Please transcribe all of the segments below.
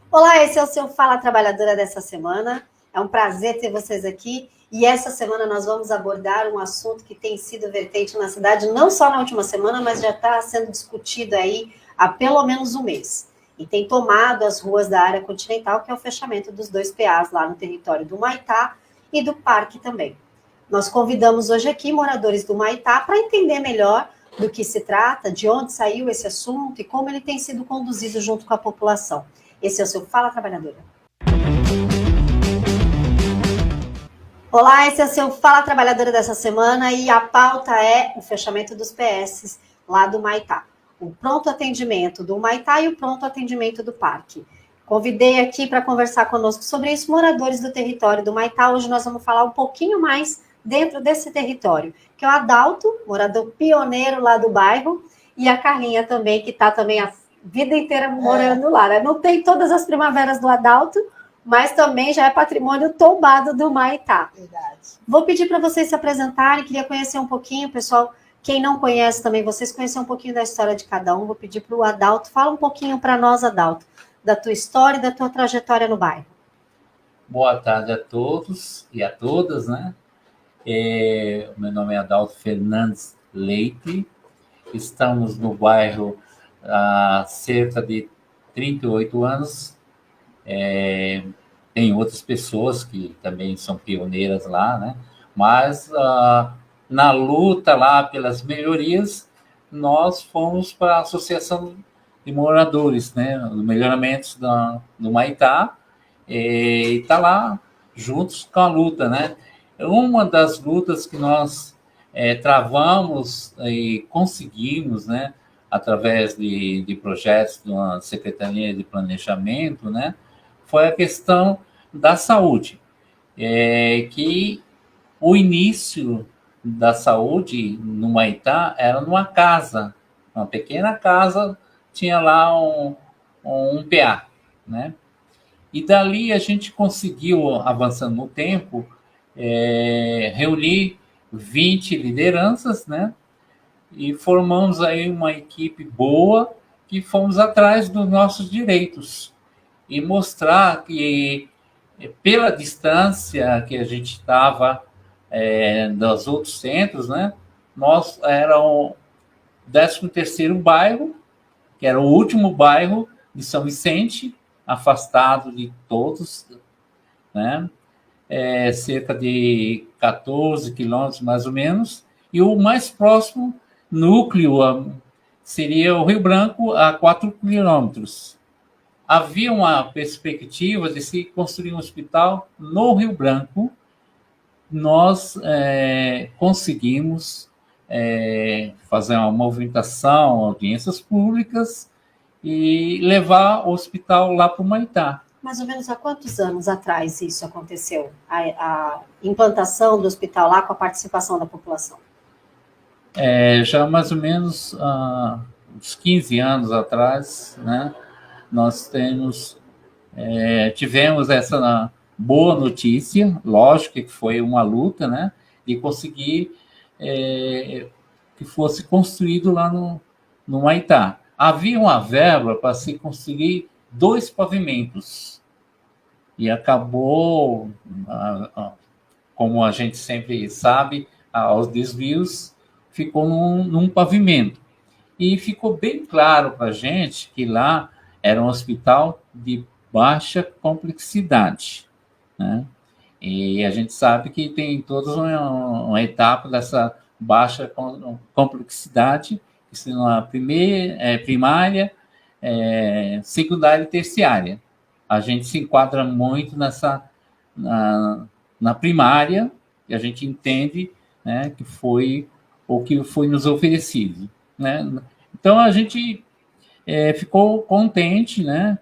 Olá, esse é o seu Fala Trabalhadora dessa semana. É um prazer ter vocês aqui. E essa semana nós vamos abordar um assunto que tem sido vertente na cidade, não só na última semana, mas já está sendo discutido aí há pelo menos um mês. E tem tomado as ruas da área continental, que é o fechamento dos dois PAs lá no território do Humaitá e do Parque também. Nós convidamos hoje aqui moradores do Humaitá para entender melhor do que se trata, de onde saiu esse assunto e como ele tem sido conduzido junto com a população. Esse é o seu Fala Trabalhadora. Olá, esse é o seu Fala Trabalhadora dessa semana e a pauta é o fechamento dos PS lá do Humaitá. O pronto atendimento do Humaitá e o pronto atendimento do Parque. Convidei aqui para conversar conosco sobre isso moradores do território do Humaitá. Hoje nós vamos falar um pouquinho mais dentro desse território, que é o Adalto, morador pioneiro lá do bairro, e a Carlinha também, que está também a vida inteira morando lá. Né? Não tem todas as primaveras do Adalto, mas também já é patrimônio tombado do Humaitá. Verdade. Vou pedir para vocês se apresentarem, queria conhecer um pouquinho, pessoal, quem não conhece também, vocês conhecer um pouquinho da história de cada um. Vou pedir para o Adalto, fala um pouquinho para nós, Adalto, da tua história e da tua trajetória no bairro. Boa tarde a todos e a todas, né? Meu nome é Adalto Fernandes Leite, estamos no bairro há cerca de 38 anos. Tem outras pessoas que também são pioneiras lá, né? Mas na luta lá pelas melhorias, nós fomos para a Associação de Moradores, né? Do Melhoramentos do Humaitá, e está lá juntos com a luta, né? Uma das lutas que nós travamos e conseguimos, né? Através de projetos da Secretaria de Planejamento, né? Foi a questão da saúde, que o início da saúde no Humaitá era numa casa, uma pequena casa, tinha lá um PA, né? E dali a gente conseguiu, avançando no tempo, reunir 20 lideranças, né? E formamos aí uma equipe boa que fomos atrás dos nossos direitos e mostrar que, pela distância que a gente estava dos outros centros, né? Nós era o 13º bairro, que era o último bairro de São Vicente, afastado de todos, né? Cerca de 14 quilômetros, mais ou menos, e o mais próximo núcleo seria o Rio Branco, a 4 quilômetros. Havia uma perspectiva de se construir um hospital no Rio Branco. Nós conseguimos fazer uma movimentação, audiências públicas e levar o hospital lá para o Humaitá. Mais ou menos há quantos anos atrás isso aconteceu? A implantação do hospital lá com a participação da população? Já mais ou menos uns 15 anos atrás, né? Nós tivemos essa boa notícia, lógico que foi uma luta, né? De conseguir que fosse construído lá no Humaitá. Havia uma verba para se conseguir 2 pavimentos. E acabou, como a gente sempre sabe, aos desvios, ficou num pavimento. E ficou bem claro para a gente que lá era um hospital de baixa complexidade, né? E a gente sabe que tem toda uma etapa dessa baixa complexidade, que são a primária, secundária e terciária. A gente se enquadra muito na primária, e a gente entende, né, que foi o que foi nos oferecido, né? Então a gente ficou contente, né,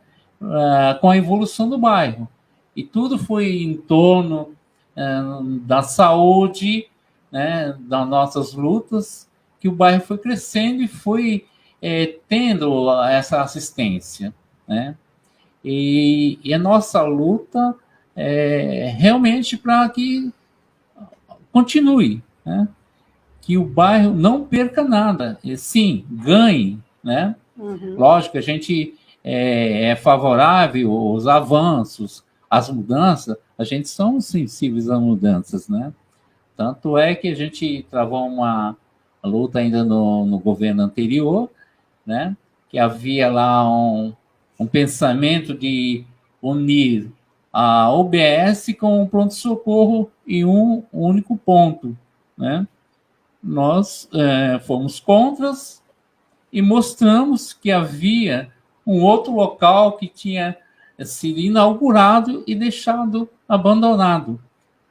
com a evolução do bairro. E tudo foi em torno da saúde, né, das nossas lutas, que o bairro foi crescendo e foi tendo essa assistência, né? E a nossa luta realmente para que continue, né? Que o bairro não perca nada, e sim, ganhe, né? Uhum. Lógico, a gente é favorável aos avanços, às mudanças, a gente são sensíveis a mudanças, né? Tanto é que a gente travou uma luta ainda no governo anterior, né? Que havia lá um pensamento de unir a OBS com o pronto-socorro em um único ponto, né? Nós fomos contras e mostramos que havia um outro local que tinha sido inaugurado e deixado abandonado,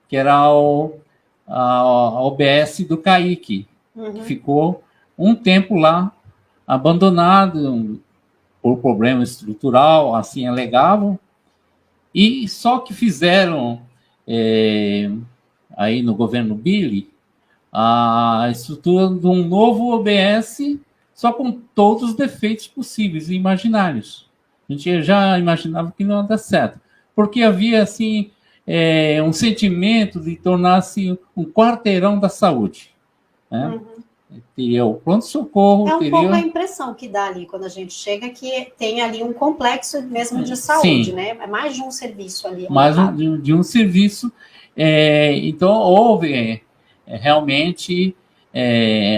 que era a OBS do CAIC, que ficou um tempo lá abandonado por problema estrutural, assim alegavam, e só que fizeram aí no governo Billy a estrutura de um novo OBS, só com todos os defeitos possíveis e imaginários. A gente já imaginava que não ia dar certo, porque havia assim um sentimento de tornar-se um quarteirão da saúde, né? Teria o pronto-socorro. É um pouco a impressão que dá ali quando a gente chega, que tem ali um complexo mesmo de saúde, né? É mais de um serviço ali. Mais de um serviço. Então, houve realmente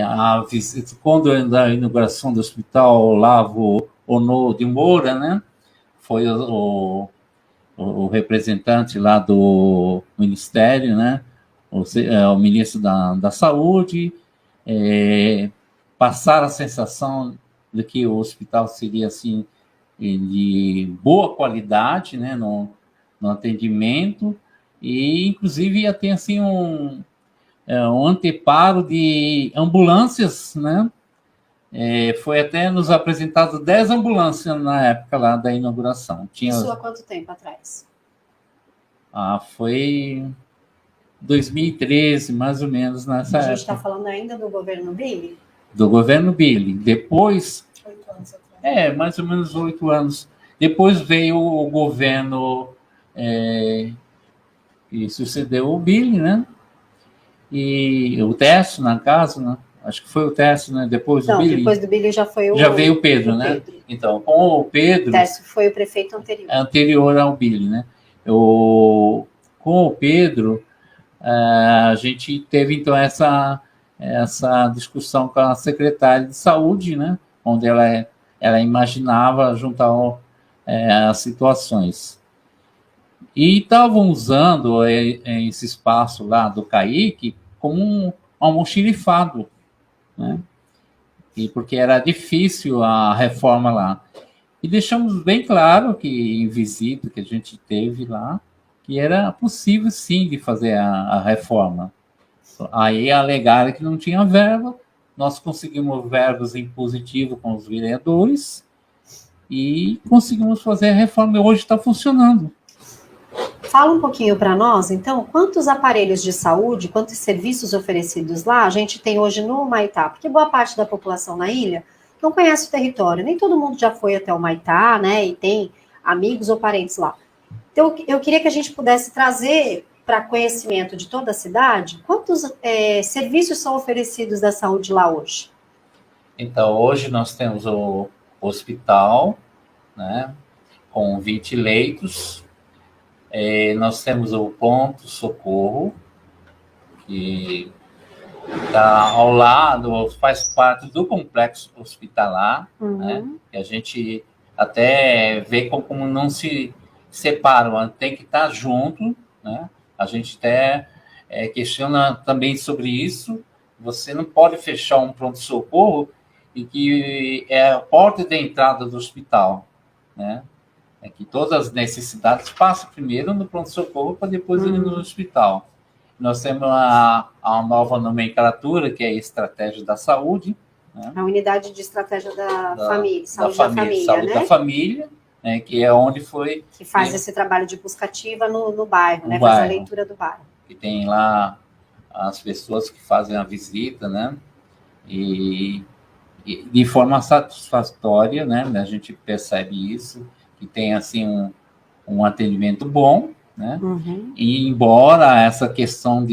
a visita, quando da inauguração do Hospital Olavo Ono de Moura, né? Foi o representante lá do Ministério, né? O ministro da Saúde, passar a sensação de que o hospital seria assim de boa qualidade, né, no atendimento, e inclusive ia ter assim um anteparo de ambulâncias, né? Foi até nos apresentado 10 ambulâncias na época lá da inauguração. Isso há quanto tempo atrás? Foi 2013, mais ou menos, nessa época. A gente está falando ainda do governo Billy? Do governo Billy. Depois... 8 anos atrás. Mais ou menos 8 anos. Depois veio o governo que sucedeu o Billy, né? E o Décio, na casa, né? Acho que foi o Décio, né? Depois do Billy. Depois do Billy já foi já veio o Pedro, né? Pedro. Então, com o Pedro... Décio foi o prefeito anterior. Anterior ao Billy, né? Com o Pedro, a gente teve, então, essa discussão com a secretária de saúde, né? Onde ela imaginava juntar as situações. E estavam usando esse espaço lá do CAIC como um almoxarifado, né? Porque era difícil a reforma lá. E deixamos bem claro que, em visita que a gente teve lá, que era possível, sim, de fazer a reforma. Aí alegaram que não tinha verba, nós conseguimos verbas em positivo com os vereadores e conseguimos fazer a reforma, e hoje está funcionando. Fala um pouquinho para nós, então, quantos aparelhos de saúde, quantos serviços oferecidos lá a gente tem hoje no Humaitá? Porque boa parte da população na ilha não conhece o território, nem todo mundo já foi até o Humaitá, né, e tem amigos ou parentes lá. Então, eu queria que a gente pudesse trazer para conhecimento de toda a cidade, quantos serviços são oferecidos da saúde lá hoje? Então, hoje nós temos o hospital, né, com 20 leitos. Nós temos o ponto-socorro, que está ao lado, faz parte do complexo hospitalar, né, que a gente até vê como não se separam, tem que estar junto, né? A gente até questiona também sobre isso. Você não pode fechar um pronto-socorro e que é a porta de entrada do hospital, né? É que todas as necessidades passam primeiro no pronto-socorro para depois ir no hospital. Nós temos a nova nomenclatura, que é a estratégia da saúde, né? A unidade de estratégia da família, saúde da família, saúde né? da família, né? Que é onde foi... Que faz esse trabalho de buscativa no bairro, né? Faz a leitura do bairro. Que tem lá as pessoas que fazem a visita, né? E de forma satisfatória, né? A gente percebe isso, que tem, assim, um atendimento bom, né? E embora essa questões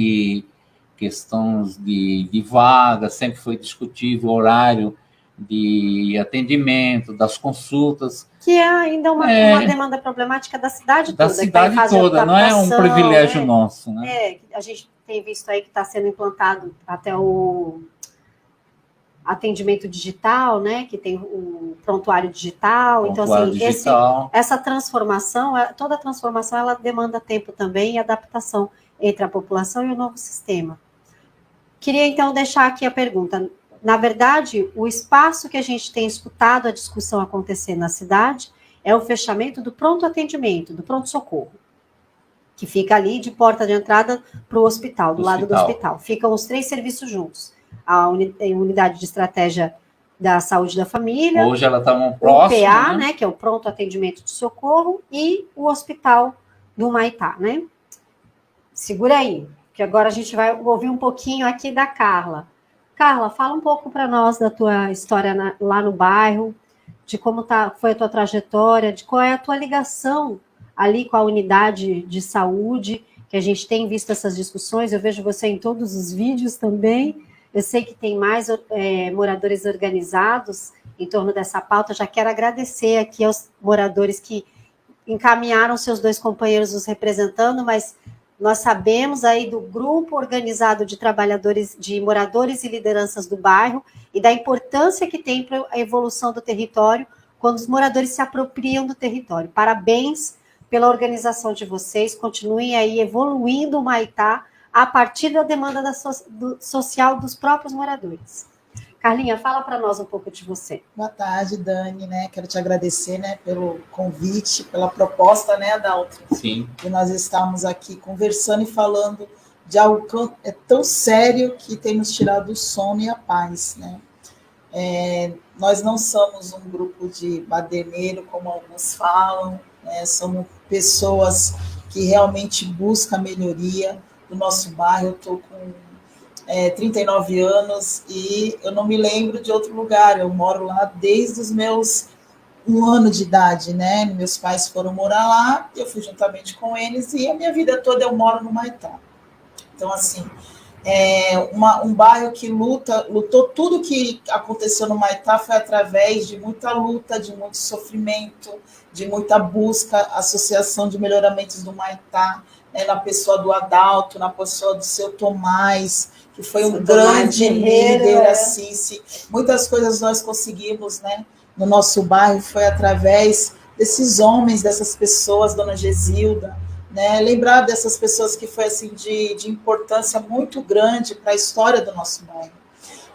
de vaga sempre foi discutível, horário, de atendimento, das consultas. Que é ainda uma demanda problemática da cidade toda. Da cidade toda, não é um privilégio nosso. Né? A gente tem visto aí que está sendo implantado até o atendimento digital, né? Que tem o prontuário digital. Então, assim, essa transformação, toda transformação, ela demanda tempo também e adaptação entre a população e o novo sistema. Queria, então, deixar aqui a pergunta. Na verdade, o espaço que a gente tem escutado a discussão acontecer na cidade é o fechamento do pronto atendimento, do pronto-socorro, que fica ali de porta de entrada para o hospital, do lado do hospital. Ficam os 3 serviços juntos. A unidade de estratégia da saúde da família. Hoje ela está próximo. O PA, né, que é o pronto atendimento de socorro, e o hospital do Humaitá, né? Segura aí, que agora a gente vai ouvir um pouquinho aqui da Carla. Carla, fala um pouco para nós da tua história lá no bairro, de como foi a tua trajetória, de qual é a tua ligação ali com a unidade de saúde, que a gente tem visto essas discussões, eu vejo você em todos os vídeos também, eu sei que tem mais moradores organizados em torno dessa pauta, já quero agradecer aqui aos moradores que encaminharam seus 2 companheiros os representando, mas nós sabemos aí do grupo organizado de trabalhadores, de moradores e lideranças do bairro e da importância que tem para a evolução do território quando os moradores se apropriam do território. Parabéns pela organização de vocês, continuem aí evoluindo o Humaitá a partir da demanda social dos próprios moradores. Carlinha, fala para nós um pouco de você. Boa tarde, Dani, né? Quero te agradecer, né, pelo convite, pela proposta, né, Adalto? Sim. Que nós estamos aqui conversando e falando de algo que é tão sério que tem nos tirado o sono e a paz, né? Nós não somos um grupo de baderneiro, como alguns falam, né? Somos pessoas que realmente buscam a melhoria do nosso bairro. Eu estou com 39 anos e eu não me lembro de outro lugar, eu moro lá desde os meus 1 ano de idade, né? Meus pais foram morar lá, eu fui juntamente com eles e a minha vida toda eu moro no Humaitá. Então, assim, um bairro que lutou, tudo que aconteceu no Humaitá foi através de muita luta, de muito sofrimento, de muita busca, associação de melhoramentos do Humaitá, né, na pessoa do Adalto, na pessoa do seu Tomás, que foi um grande líder, assim, muitas coisas nós conseguimos, né, no nosso bairro, foi através desses homens, dessas pessoas, Dona Gesilda, né, lembrar dessas pessoas que foi, assim, de importância muito grande para a história do nosso bairro.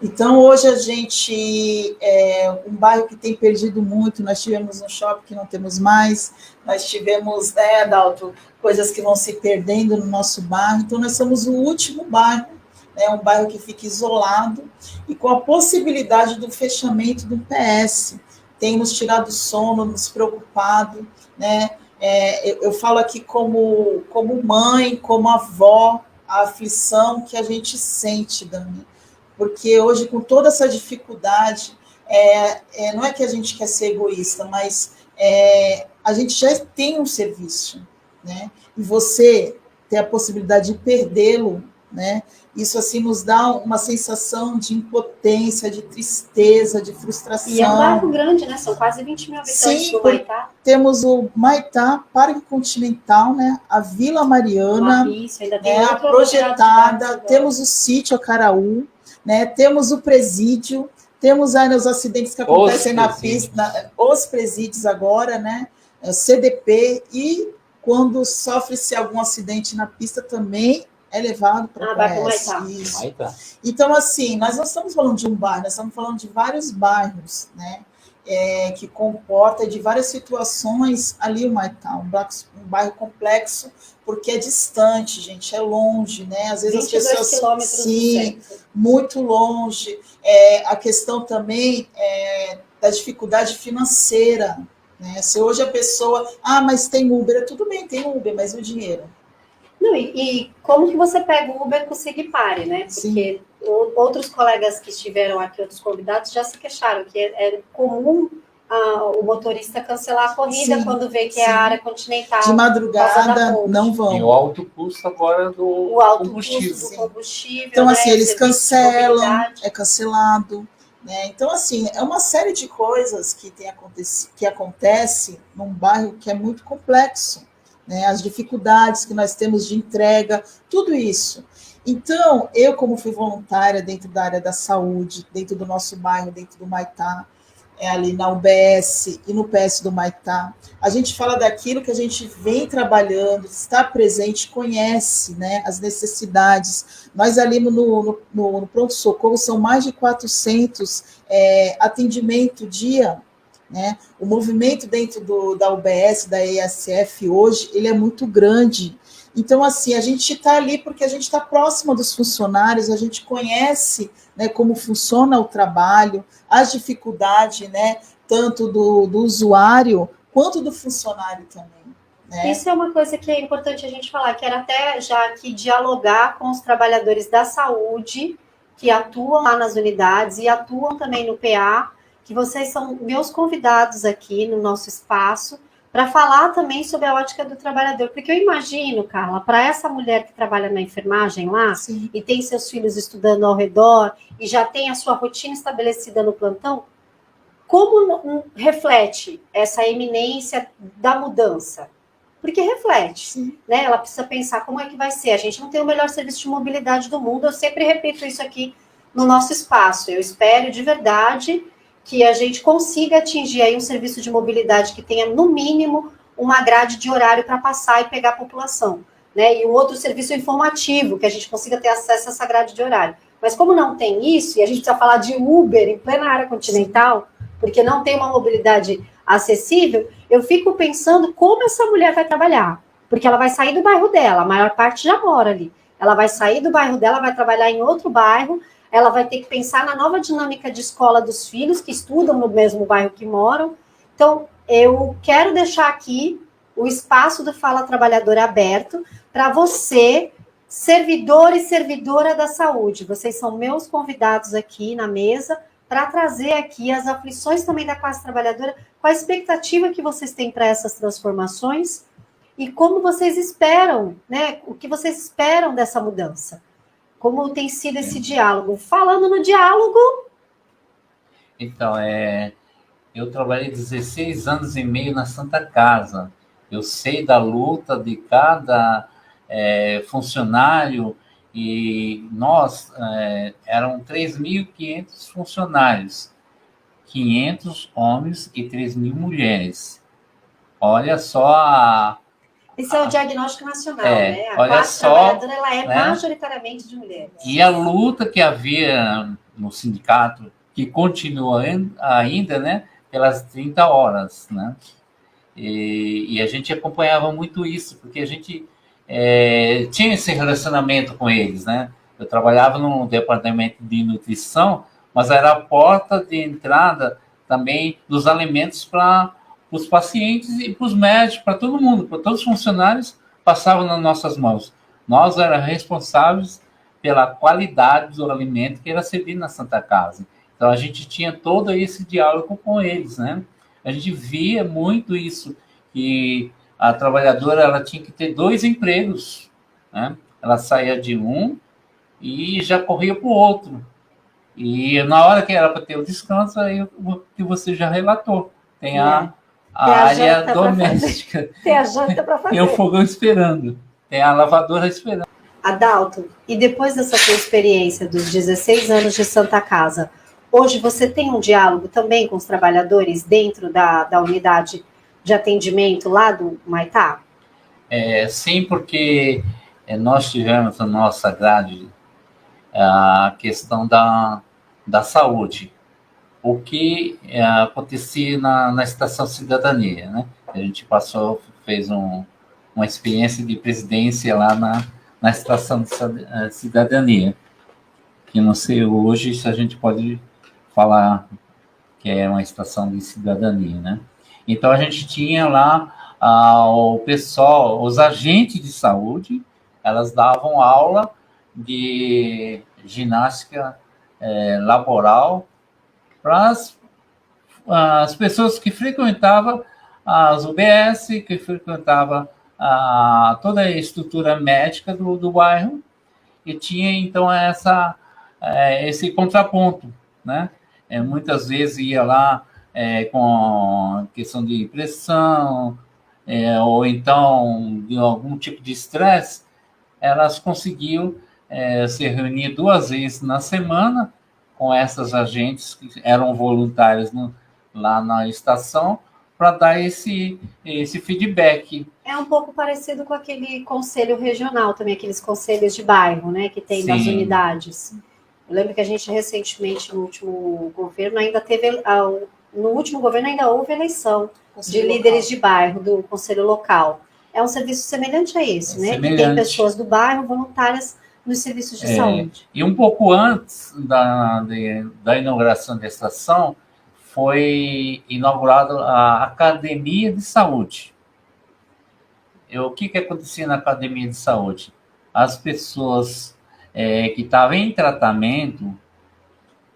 Então, hoje a gente um bairro que tem perdido muito, nós tivemos um shopping que não temos mais, nós tivemos, né, Adalto, coisas que vão se perdendo no nosso bairro, então nós somos o último bairro, né, um bairro que fica isolado e com a possibilidade do fechamento do PS, tem nos tirado sono, nos preocupado, né, eu falo aqui como mãe, como avó, a aflição que a gente sente, Dani, porque hoje, com toda essa dificuldade, não é que a gente quer ser egoísta, mas a gente já tem um serviço, né? E você ter a possibilidade de perdê-lo, né? Isso, assim, nos dá uma sensação de impotência, de tristeza, de frustração. E é um bairro grande, né? São quase 20 mil habitantes do Humaitá. Temos o Humaitá, Parque Continental, né? A Vila Mariana, ainda tem a projetada, temos o sítio Acaraú, né? Temos o presídio, temos aí os acidentes que acontecem na pista, os presídios agora, né? O CDP, e quando sofre-se algum acidente na pista também é levado para o Humaitá. Então, assim, nós não estamos falando de um bairro, nós estamos falando de vários bairros, né? Que comporta de várias situações ali o Humaitá, um bairro complexo, porque é distante, gente, é longe, né? Às vezes as pessoas, sim, muito longe. A questão também da dificuldade financeira, né? Se hoje a pessoa, mas tem Uber, tudo bem, tem Uber, mas o dinheiro? Não, e como que você pega o Uber com o Sigpare, né? Porque outros colegas que estiveram aqui, outros convidados, já se queixaram que é comum o motorista cancelar a corrida quando vê que é a área continental. De madrugada não vão. E o alto custo agora do alto combustível. Custo do combustível. Então, né? assim, eles cancelam, é cancelado. né? Então, assim, é uma série de coisas que acontece num bairro que é muito complexo, né? As dificuldades que nós temos de entrega, tudo isso. Então, eu, como fui voluntária dentro da área da saúde, dentro do nosso bairro, dentro do Maitá, ali na UBS e no PS do Maitá, a gente fala daquilo que a gente vem trabalhando, está presente, conhece, né, as necessidades. Nós ali no pronto-socorro são mais de 400 atendimento dia, né? O movimento dentro da UBS, da ESF hoje, ele é muito grande. Então, assim, a gente está ali porque a gente está próximo dos funcionários, a gente conhece, né, como funciona o trabalho, as dificuldades, né, tanto do usuário quanto do funcionário também. Né? Isso é uma coisa que é importante a gente falar, que era até já aqui dialogar com os trabalhadores da saúde que atuam lá nas unidades e atuam também no PA, que vocês são meus convidados aqui no nosso espaço, para falar também sobre a ótica do trabalhador. Porque eu imagino, Carla, para essa mulher que trabalha na enfermagem lá, sim, e tem seus filhos estudando ao redor, e já tem a sua rotina estabelecida no plantão, como reflete essa eminência da mudança? Porque reflete, né? Ela precisa pensar como é que vai ser. A gente não tem o melhor serviço de mobilidade do mundo, eu sempre repito isso aqui no nosso espaço. Eu espero de verdade que a gente consiga atingir aí um serviço de mobilidade que tenha, no mínimo, uma grade de horário para passar e pegar a população, né? E um outro serviço informativo, que a gente consiga ter acesso a essa grade de horário. Mas como não tem isso, e a gente precisa falar de Uber em plena área continental, porque não tem uma mobilidade acessível, eu fico pensando como essa mulher vai trabalhar, porque ela vai sair do bairro dela, a maior parte já mora ali, ela vai sair do bairro dela, vai trabalhar em outro bairro, ela vai ter que pensar na nova dinâmica de escola dos filhos que estudam no mesmo bairro que moram. Então, eu quero deixar aqui o espaço do Fala Trabalhador aberto para você, servidor e servidora da saúde. Vocês são meus convidados aqui na mesa para trazer aqui as aflições também da classe trabalhadora, qual a expectativa que vocês têm para essas transformações e como vocês esperam, né? O que vocês esperam dessa mudança? Como tem sido esse diálogo? Falando no diálogo... Então, eu trabalhei 16 anos e meio na Santa Casa. Eu sei da luta de cada funcionário e nós eram 3.500 funcionários, 500 homens e 3.000 mulheres. Olha só Esse é o diagnóstico nacional, né? A olha classe só, trabalhadora ela é, né, majoritariamente de mulheres. E a luta que havia no sindicato, que continua ainda, né, pelas 30 horas, né? E a gente acompanhava muito isso, porque a gente tinha esse relacionamento com eles, né? Eu trabalhava no departamento de nutrição, mas era a porta de entrada também dos alimentos para os pacientes e para os médicos, para todo mundo, para todos os funcionários, passavam nas nossas mãos. Nós éramos responsáveis pela qualidade do alimento que era servido na Santa Casa. Então a gente tinha todo esse diálogo com eles, né? A gente via muito isso, que a trabalhadora ela tinha que ter 2 empregos, né? Ela saía de um e já corria para o outro. E na hora que era para ter o descanso, aí o que você já relatou, tem a área doméstica, tem a janta para fazer, tem o fogão esperando, tem a lavadora esperando. Adalto, e depois dessa sua experiência dos 16 anos de Santa Casa, hoje você tem um diálogo também com os trabalhadores dentro da unidade de atendimento lá do Maitá? Sim, porque nós tivemos na nossa grade a questão da saúde. O que acontecia na Estação Cidadania, né? A gente fez uma experiência de presidência lá na Estação de Cidadania, que não sei hoje se a gente pode falar que é uma estação de cidadania, né? Então a gente tinha lá o pessoal, os agentes de saúde, elas davam aula de ginástica laboral para as pessoas que frequentavam as UBS, que frequentavam toda a estrutura médica do bairro, e tinha então esse contraponto, né? muitas vezes ia lá com questão de pressão, ou então de algum tipo de estresse, elas conseguiam se reunir 2 vezes na semana com essas agentes que eram voluntários lá na estação, para dar esse feedback. É um pouco parecido com aquele conselho regional também, aqueles conselhos de bairro, né, que tem das unidades. Eu lembro que a gente recentemente, no último governo, no último governo ainda houve eleição de líderes de bairro, do conselho local. É um serviço semelhante a esse, né? Que tem pessoas do bairro voluntárias nos serviços de saúde. E um pouco antes da inauguração da estação, foi inaugurada a Academia de Saúde. O que acontecia na Academia de Saúde? As pessoas que estavam em tratamento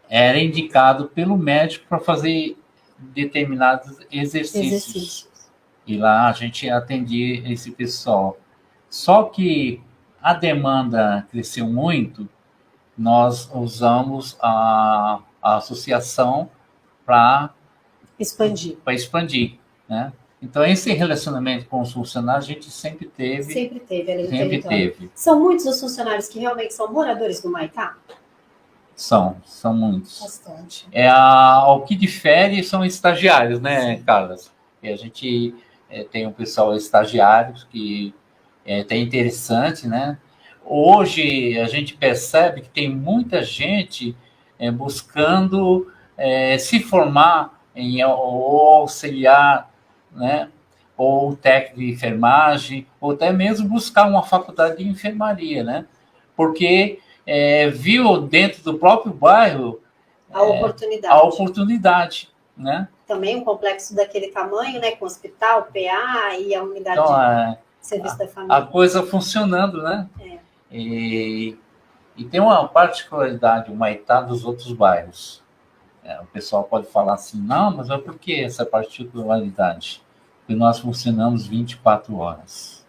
eram indicadas pelo médico para fazer determinados exercícios. E lá a gente atendia esse pessoal. Só que a demanda cresceu muito, nós usamos a associação para expandir, né? Então, esse relacionamento com os funcionários, a gente sempre teve. Sempre teve. São muitos os funcionários que realmente são moradores do Humaitá? São muitos. Bastante. O que difere são estagiários, né, Carlos? E a gente tem um pessoal estagiário que é interessante, né? Hoje, a gente percebe que tem muita gente buscando se formar ou auxiliar, né? Ou técnico de enfermagem, ou até mesmo buscar uma faculdade de enfermaria, né? Porque viu dentro do próprio bairro a oportunidade, né? Também um complexo daquele tamanho, né? Com hospital, PA e a unidade de serviço da família. A coisa funcionando, né? E tem uma particularidade, o Humaitá, dos outros bairros. O pessoal pode falar assim, não, mas por que essa particularidade? Porque nós funcionamos 24 horas.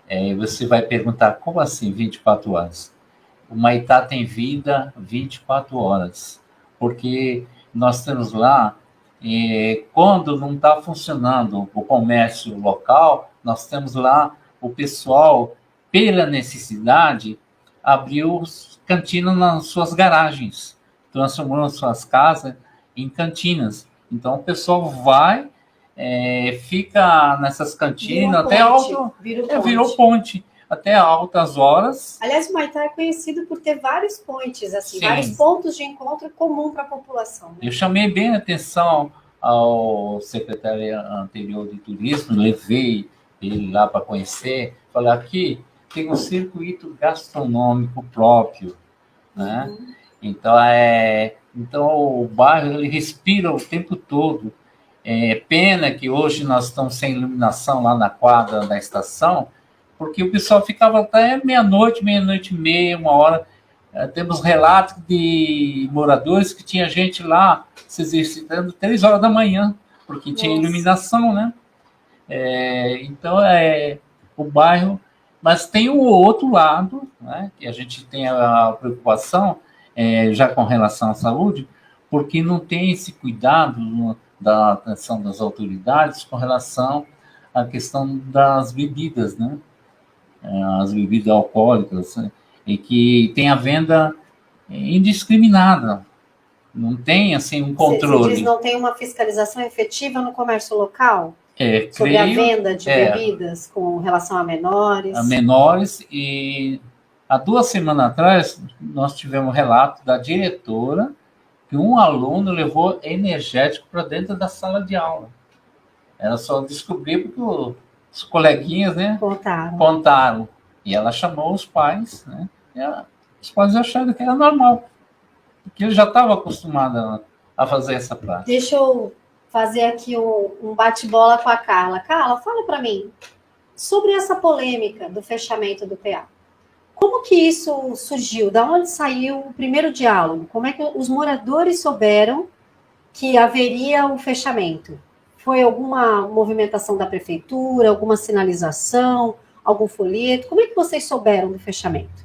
E você vai perguntar, como assim 24 horas? O Humaitá tem vida 24 horas, porque nós temos lá, quando não está funcionando o comércio local, nós temos lá o pessoal, pela necessidade, abriu cantina nas suas garagens, transformando suas casas em cantinas. Então, o pessoal vai, fica nessas cantinas virou ponte até altas horas. Aliás, o Humaitá é conhecido por ter vários pontes, assim, vários pontos de encontro comum para a população. Né? Eu chamei bem a atenção ao secretário anterior de turismo, levei ele lá para conhecer, falei, aqui tem um circuito gastronômico próprio, né? Então o bairro ele respira o tempo todo. Pena que hoje nós estamos sem iluminação lá na quadra da estação, porque o pessoal ficava até meia-noite e meia, 1h. Temos relatos de moradores que tinha gente lá se exercitando 3h da manhã, porque tinha iluminação, né? Então, o bairro... Mas tem o outro lado, né? Que a gente tem a preocupação, já com relação à saúde, porque não tem esse cuidado da atenção das autoridades com relação à questão das bebidas, né? As bebidas alcoólicas, né? E que tem a venda indiscriminada. Não tem, assim, um controle. Você diz não tem uma fiscalização efetiva no comércio local? Sobre a venda de bebidas com relação a menores? A menores, e há 2 semanas atrás nós tivemos um relato da diretora que um aluno levou energético para dentro da sala de aula. Ela só descobriu porque os coleguinhas, né, contaram. E ela chamou os pais, né? Os pais acharam que era normal, porque ele já estava acostumado a fazer essa prática. Deixa eu fazer aqui um bate-bola com a Carla. Carla, fala para mim sobre essa polêmica do fechamento do PA. Como que isso surgiu? Da onde saiu o primeiro diálogo? Como é que os moradores souberam que haveria um fechamento? Foi alguma movimentação da prefeitura, alguma sinalização, algum folheto? Como é que vocês souberam do fechamento?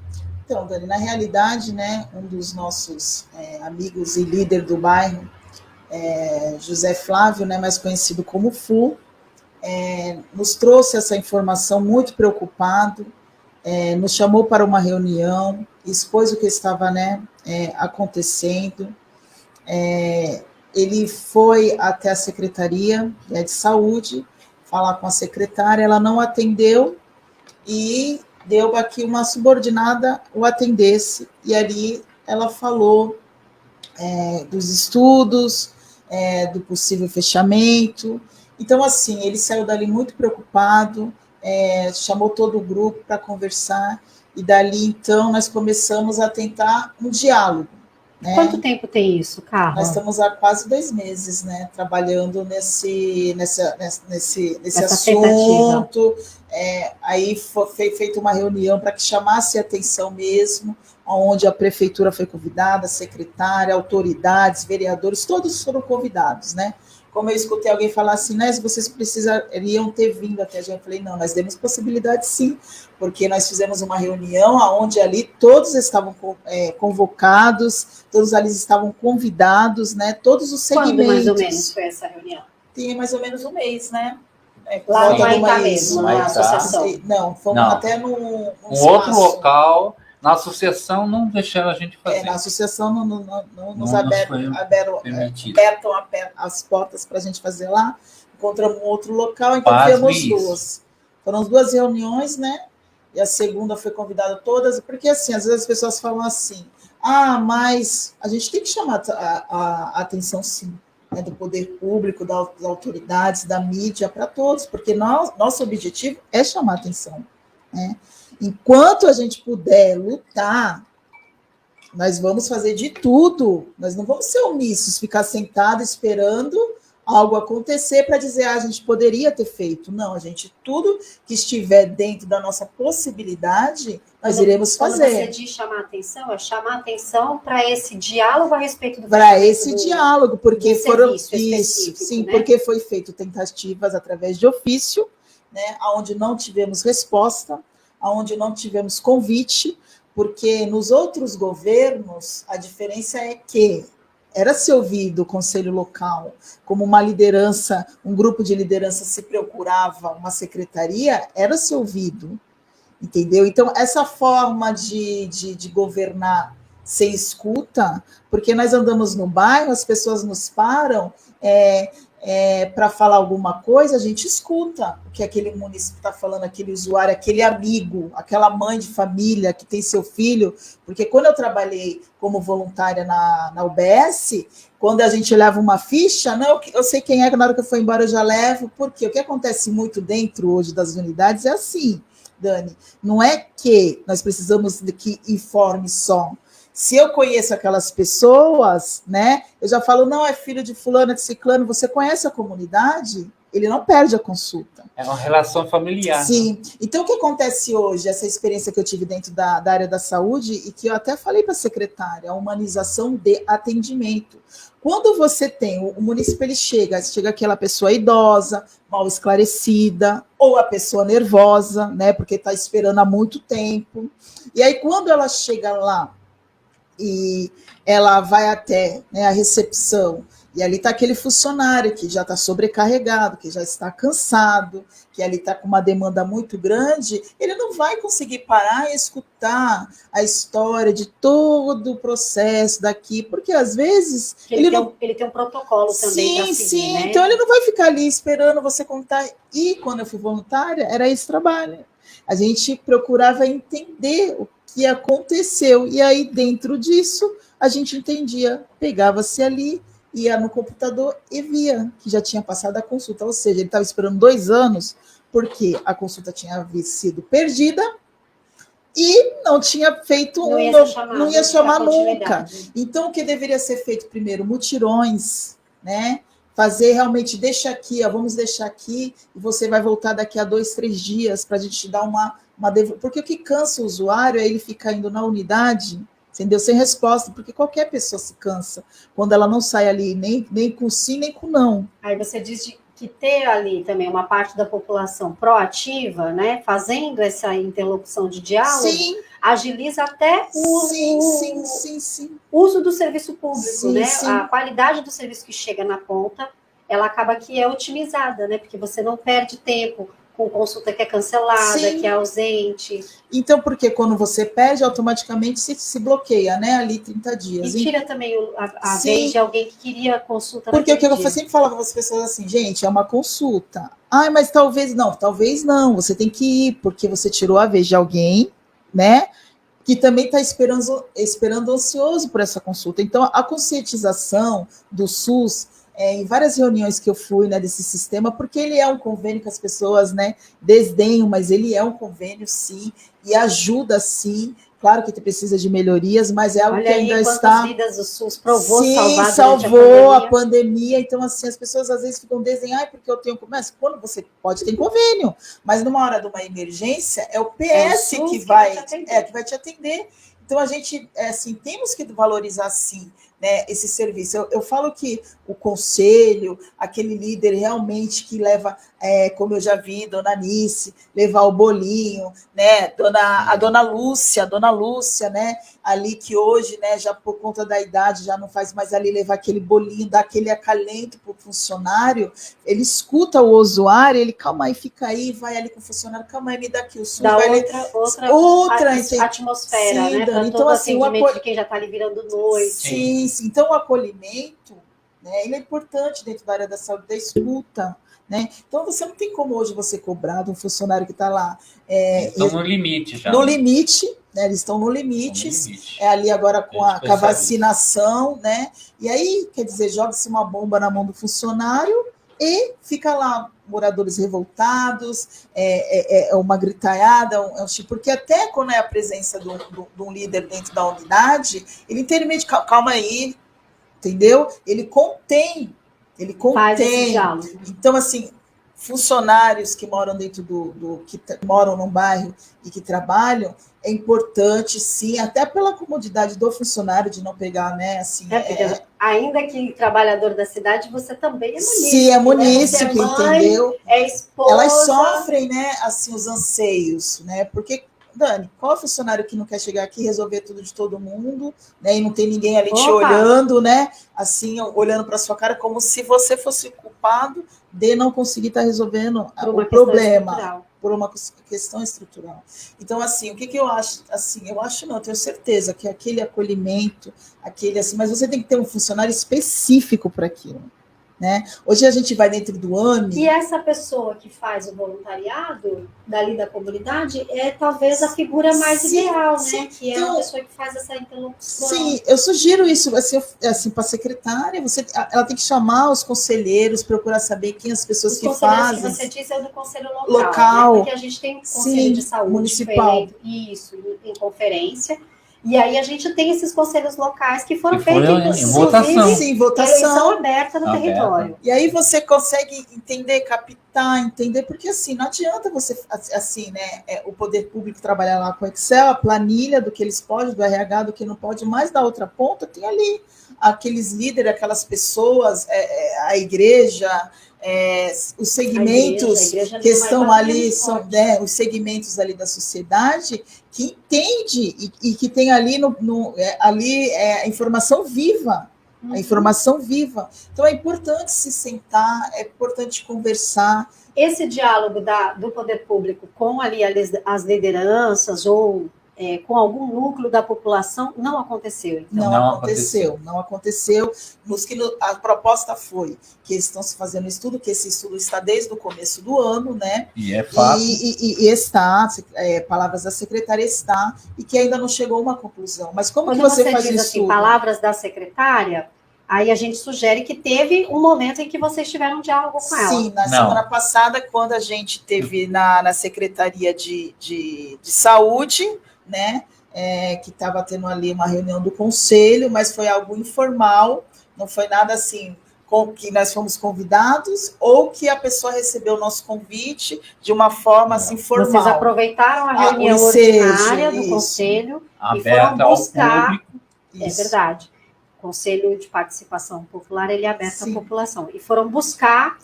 Então, Dani, na realidade, né, um dos nossos amigos e líder do bairro, José Flávio, né, mais conhecido como Fu, nos trouxe essa informação muito preocupado, nos chamou para uma reunião, expôs o que estava, né, acontecendo. Ele foi até a Secretaria de Saúde falar com a secretária, ela não atendeu e deu para que uma subordinada o atendesse, e ali ela falou dos estudos, do possível fechamento. Então, assim, ele saiu dali muito preocupado, chamou todo o grupo para conversar, e dali, então, nós começamos a tentar um diálogo. Né? Quanto tempo tem isso, Carla? Nós estamos há quase 2 meses, né, trabalhando nesse assunto. Aí foi feita uma reunião para que chamasse a atenção mesmo, onde a prefeitura foi convidada, a secretária, autoridades, vereadores, todos foram convidados, né? Como eu escutei alguém falar assim, né, se vocês precisariam ter vindo até a gente, eu falei, não, nós demos possibilidade sim, porque nós fizemos uma reunião onde ali todos estavam convocados, todos ali estavam convidados, né, todos os segmentos. Quando mais ou menos foi essa reunião? Tinha mais ou menos um mês, né? Lá no Maitá mesmo, na associação? Não, fomos até num outro local. Na associação não deixaram a gente fazer. Na associação não nos abertam as portas para a gente fazer lá. Encontramos um outro local, então fizemos 2. Foram 2 reuniões, né? E a segunda foi convidada todas, porque assim, às vezes as pessoas falam assim, mas a gente tem que chamar a atenção sim, né, do poder público, das autoridades, da mídia, para todos, porque nosso objetivo é chamar a atenção, né? Enquanto a gente puder lutar, nós vamos fazer de tudo. Nós não vamos ser omissos, ficar sentado esperando algo acontecer para dizer, a gente poderia ter feito. Não, tudo que estiver dentro da nossa possibilidade, nós iremos fazer. Quando você diz chamar atenção, é chamar atenção para esse diálogo a respeito do... Para esse diálogo, porque foram... Isso, sim, né? Porque foi feito tentativas através de ofício, né, onde não tivemos resposta, onde não tivemos convite, porque nos outros governos a diferença é que era-se ouvido o conselho local como uma liderança, um grupo de liderança se procurava uma secretaria, era-se ouvido, entendeu? Então, essa forma de governar sem escuta, porque nós andamos no bairro, as pessoas nos param, para falar alguma coisa, a gente escuta o que aquele município está falando, aquele usuário, aquele amigo, aquela mãe de família que tem seu filho, porque quando eu trabalhei como voluntária na UBS, quando a gente leva uma ficha, não, eu sei quem é, que na hora que eu for embora eu já levo, porque o que acontece muito dentro hoje das unidades é assim, Dani, não é que nós precisamos de que informe só. Se eu conheço aquelas pessoas, né, eu já falo, não, é filho de fulano, de ciclano, você conhece a comunidade? Ele não perde a consulta. É uma relação familiar. Sim. Então, o que acontece hoje, essa experiência que eu tive dentro da área da saúde, e que eu até falei para a secretária, a humanização de atendimento. Quando você tem, o município ele chega aquela pessoa idosa, mal esclarecida, ou a pessoa nervosa, né, porque está esperando há muito tempo. E aí, quando ela chega lá, e ela vai até, né, a recepção, e ali está aquele funcionário que já está sobrecarregado, que já está cansado, que ali está com uma demanda muito grande, ele não vai conseguir parar e escutar a história de todo o processo daqui, porque às vezes... Ele tem um protocolo também para seguir, sim, né? Então ele não vai ficar ali esperando você contar. E quando eu fui voluntária, era esse trabalho. A gente procurava entender o que aconteceu, e aí dentro disso a gente entendia, pegava-se ali, ia no computador e via que já tinha passado a consulta, ou seja, ele estava esperando 2 anos, porque a consulta tinha sido perdida e não tinha feito, não ia chamar nunca. Então, o que deveria ser feito primeiro? Mutirões, né? Fazer realmente, deixa aqui, vamos deixar aqui, e você vai voltar daqui a 2, 3 dias para a gente dar uma porque o que cansa o usuário é ele ficar indo na unidade, entendeu? Sem resposta, porque qualquer pessoa se cansa quando ela não sai ali nem com sim, nem com não. Aí você diz que ter ali também uma parte da população proativa, né, fazendo essa interlocução de diálogo, sim, agiliza até o uso do serviço público, né? A qualidade do serviço que chega na ponta, ela acaba que é otimizada, né? Porque você não perde tempo com consulta que é cancelada, que é ausente. Então, porque quando você perde, automaticamente se bloqueia, né? Ali 30 dias. E tira também a vez de alguém que queria consulta. Porque o que eu sempre falava para as pessoas assim, gente, é uma consulta. Ai, mas talvez não. Você tem que ir, porque você tirou a vez de alguém, né? Que também está esperando ansioso por essa consulta. Então, a conscientização do SUS, em várias reuniões que eu fui, né, desse sistema, porque ele é um convênio que as pessoas, né, desdenham, mas ele é um convênio, sim, e ajuda, sim. Claro que precisa de melhorias, mas é algo que ainda está... vidas o SUS provou salvou a pandemia. Então, assim, as pessoas às vezes ficam dizendo, porque eu tenho... Mas quando você pode ter convênio, mas numa hora de uma emergência, é o PS que vai te atender. Então, a gente, assim, temos que valorizar, sim, né, esse serviço. Eu falo que o conselho, aquele líder realmente que leva, como eu já vi, Dona Anice, levar o bolinho, né, a Dona Lúcia, né, ali que hoje, né, já por conta da idade, já não faz mais ali levar aquele bolinho, dar aquele acalento para o funcionário, ele escuta o usuário, ele, calma aí, fica aí, vai ali com o funcionário, calma aí, me dá aqui o SUS. Dá outra atmosfera, sim, né, para então, todo assim, atendimento de quem já está ali virando noite. Sim. Então o acolhimento, né, ele é importante dentro da área da saúde, da escuta, né? Então você não tem como hoje você cobrar de um funcionário que está lá. Estão no limite já. No limite, né? Eles estão no limite. Ali agora com a vacinação, né? E aí, quer dizer, joga-se uma bomba na mão do funcionário e fica lá moradores revoltados, uma gritaiada, porque até quando é a presença de um líder dentro da unidade, ele intermite, calma aí, entendeu? Ele contém. Faz esse diálogo. Então, assim, funcionários que moram dentro que moram num bairro e que trabalham, é importante, sim, até pela comodidade do funcionário de não pegar, né, assim... ainda que trabalhador da cidade, você também é munícipe. Sim, é munícipe, né? Entendeu? É esposa... Elas sofrem, né, assim, os anseios, né, porque... Dani, qual funcionário que não quer chegar aqui e resolver tudo de todo mundo, né? E não tem ninguém ali te olhando, né? Assim, olhando para sua cara, como se você fosse culpado de não conseguir estar resolvendo o problema por uma questão estrutural. Então, assim, o que eu acho? Assim, eu acho não, eu tenho certeza que aquele acolhimento, assim, mas você tem que ter um funcionário específico para aquilo. Né? Hoje a gente vai dentro do AME... E essa pessoa que faz o voluntariado dali da comunidade é talvez a figura mais ideal, né? Que é a pessoa que faz essa interlocução. Sim, eu sugiro isso assim para a secretária, ela tem que chamar os conselheiros, procurar saber quem as pessoas que fazem. Que você disse é do conselho local. Né? Porque a gente tem um conselho de saúde municipal. Isso, em conferência. E aí a gente tem esses conselhos locais que foram feitos em votação. Sim, votação aberta no território. E aí você consegue entender, captar, entender, porque assim, não adianta você, assim, né, o poder público trabalhar lá com Excel, a planilha do que eles podem, do RH, do que não pode, mas da outra ponta tem ali aqueles líderes, aquelas pessoas, a igreja... os segmentos que estão ali são, né, os segmentos ali da sociedade que entende e que tem ali a informação viva, a informação viva. Então é importante se sentar, é importante conversar. Esse diálogo do poder público com ali as lideranças ou com algum núcleo da população não aconteceu. Então. Não aconteceu. A proposta foi que eles estão se fazendo estudo, que esse estudo está desde o começo do ano, né? E é fato. E está, palavras da secretária está, e que ainda não chegou a uma conclusão. Mas como que você faz isso? Assim, palavras da secretária, aí a gente sugere que teve um momento em que vocês tiveram um diálogo com ela. Sim, semana passada, quando a gente teve na Secretaria de Saúde, né, que estava tendo ali uma reunião do conselho, mas foi algo informal, não foi nada assim, que nós fomos convidados, ou que a pessoa recebeu o nosso convite de uma forma assim, formal. Vocês aproveitaram a reunião ordinária do conselho e foram buscar... É verdade. O Conselho de Participação Popular, ele é aberto à população. E foram buscar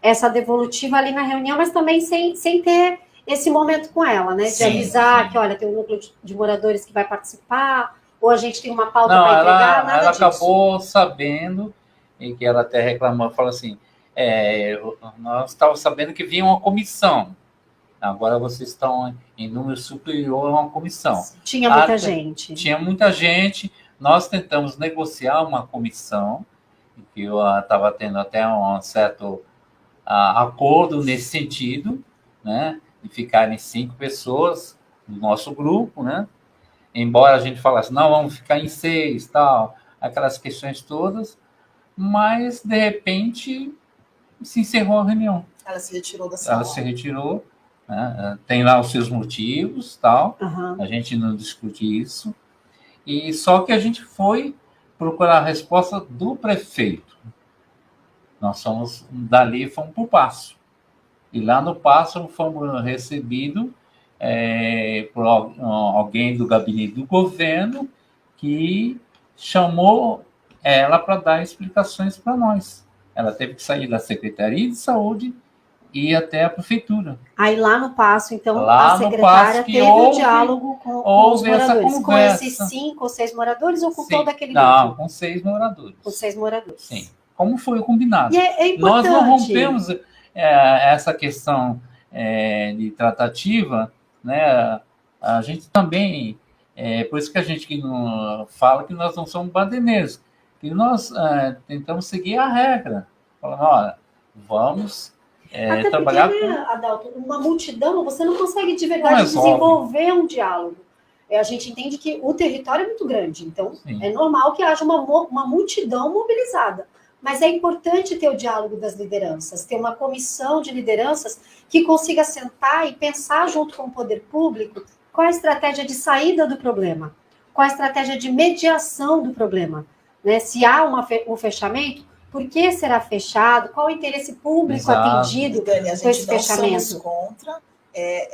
essa devolutiva ali na reunião, mas também sem ter esse momento com ela, né? De Sim, avisar sim. que, olha, tem um núcleo de moradores que vai participar, ou a gente tem uma pauta Não, para entregar, nada ela disso. acabou sabendo, e que ela até reclamou, falou assim, nós estávamos sabendo que vinha uma comissão, agora vocês estão em número superior a uma comissão. Tinha muita gente. Tinha muita gente, nós tentamos negociar uma comissão, que eu estava tendo até um certo acordo nesse sentido, né, de ficarem 5 pessoas no nosso grupo, né, embora a gente falasse, não, vamos ficar em 6, tal, aquelas questões todas, mas, de repente, se encerrou a reunião. Ela se retirou da sala. Ela se retirou, né, tem lá os seus motivos, tal, Uhum. a gente não discute isso, e só que a gente foi procurar a resposta do prefeito. Nós fomos, dali fomos para o Paço. E lá no Paço fomos recebidos por alguém do gabinete do governo que chamou ela para dar explicações para nós. Ela teve que sair da Secretaria de Saúde e ir até a prefeitura. Aí lá no Paço, então, Lá a secretária teve um diálogo com os moradores. Com esses 5 ou 6 moradores ou com todo aquele grupo? Não, com 6 moradores. Com 6 moradores. Sim. Como foi o combinado. E é importante. Nós não rompemos essa questão de tratativa, né? A gente também, por isso que a gente não fala que nós não somos badeneiros, que nós tentamos seguir a regra, falando, olha, vamos até trabalhar porque, né, Adalto, uma multidão, você não consegue de verdade desenvolver um diálogo. A gente entende que o território é muito grande, então sim, é normal que haja uma multidão mobilizada. Mas é importante ter o diálogo das lideranças, ter uma comissão de lideranças que consiga sentar e pensar junto com o poder público qual a estratégia de saída do problema, qual a estratégia de mediação do problema. Né? Se há um fechamento, por que será fechado? Qual o interesse público atendido com esse fechamento? Nós somos contra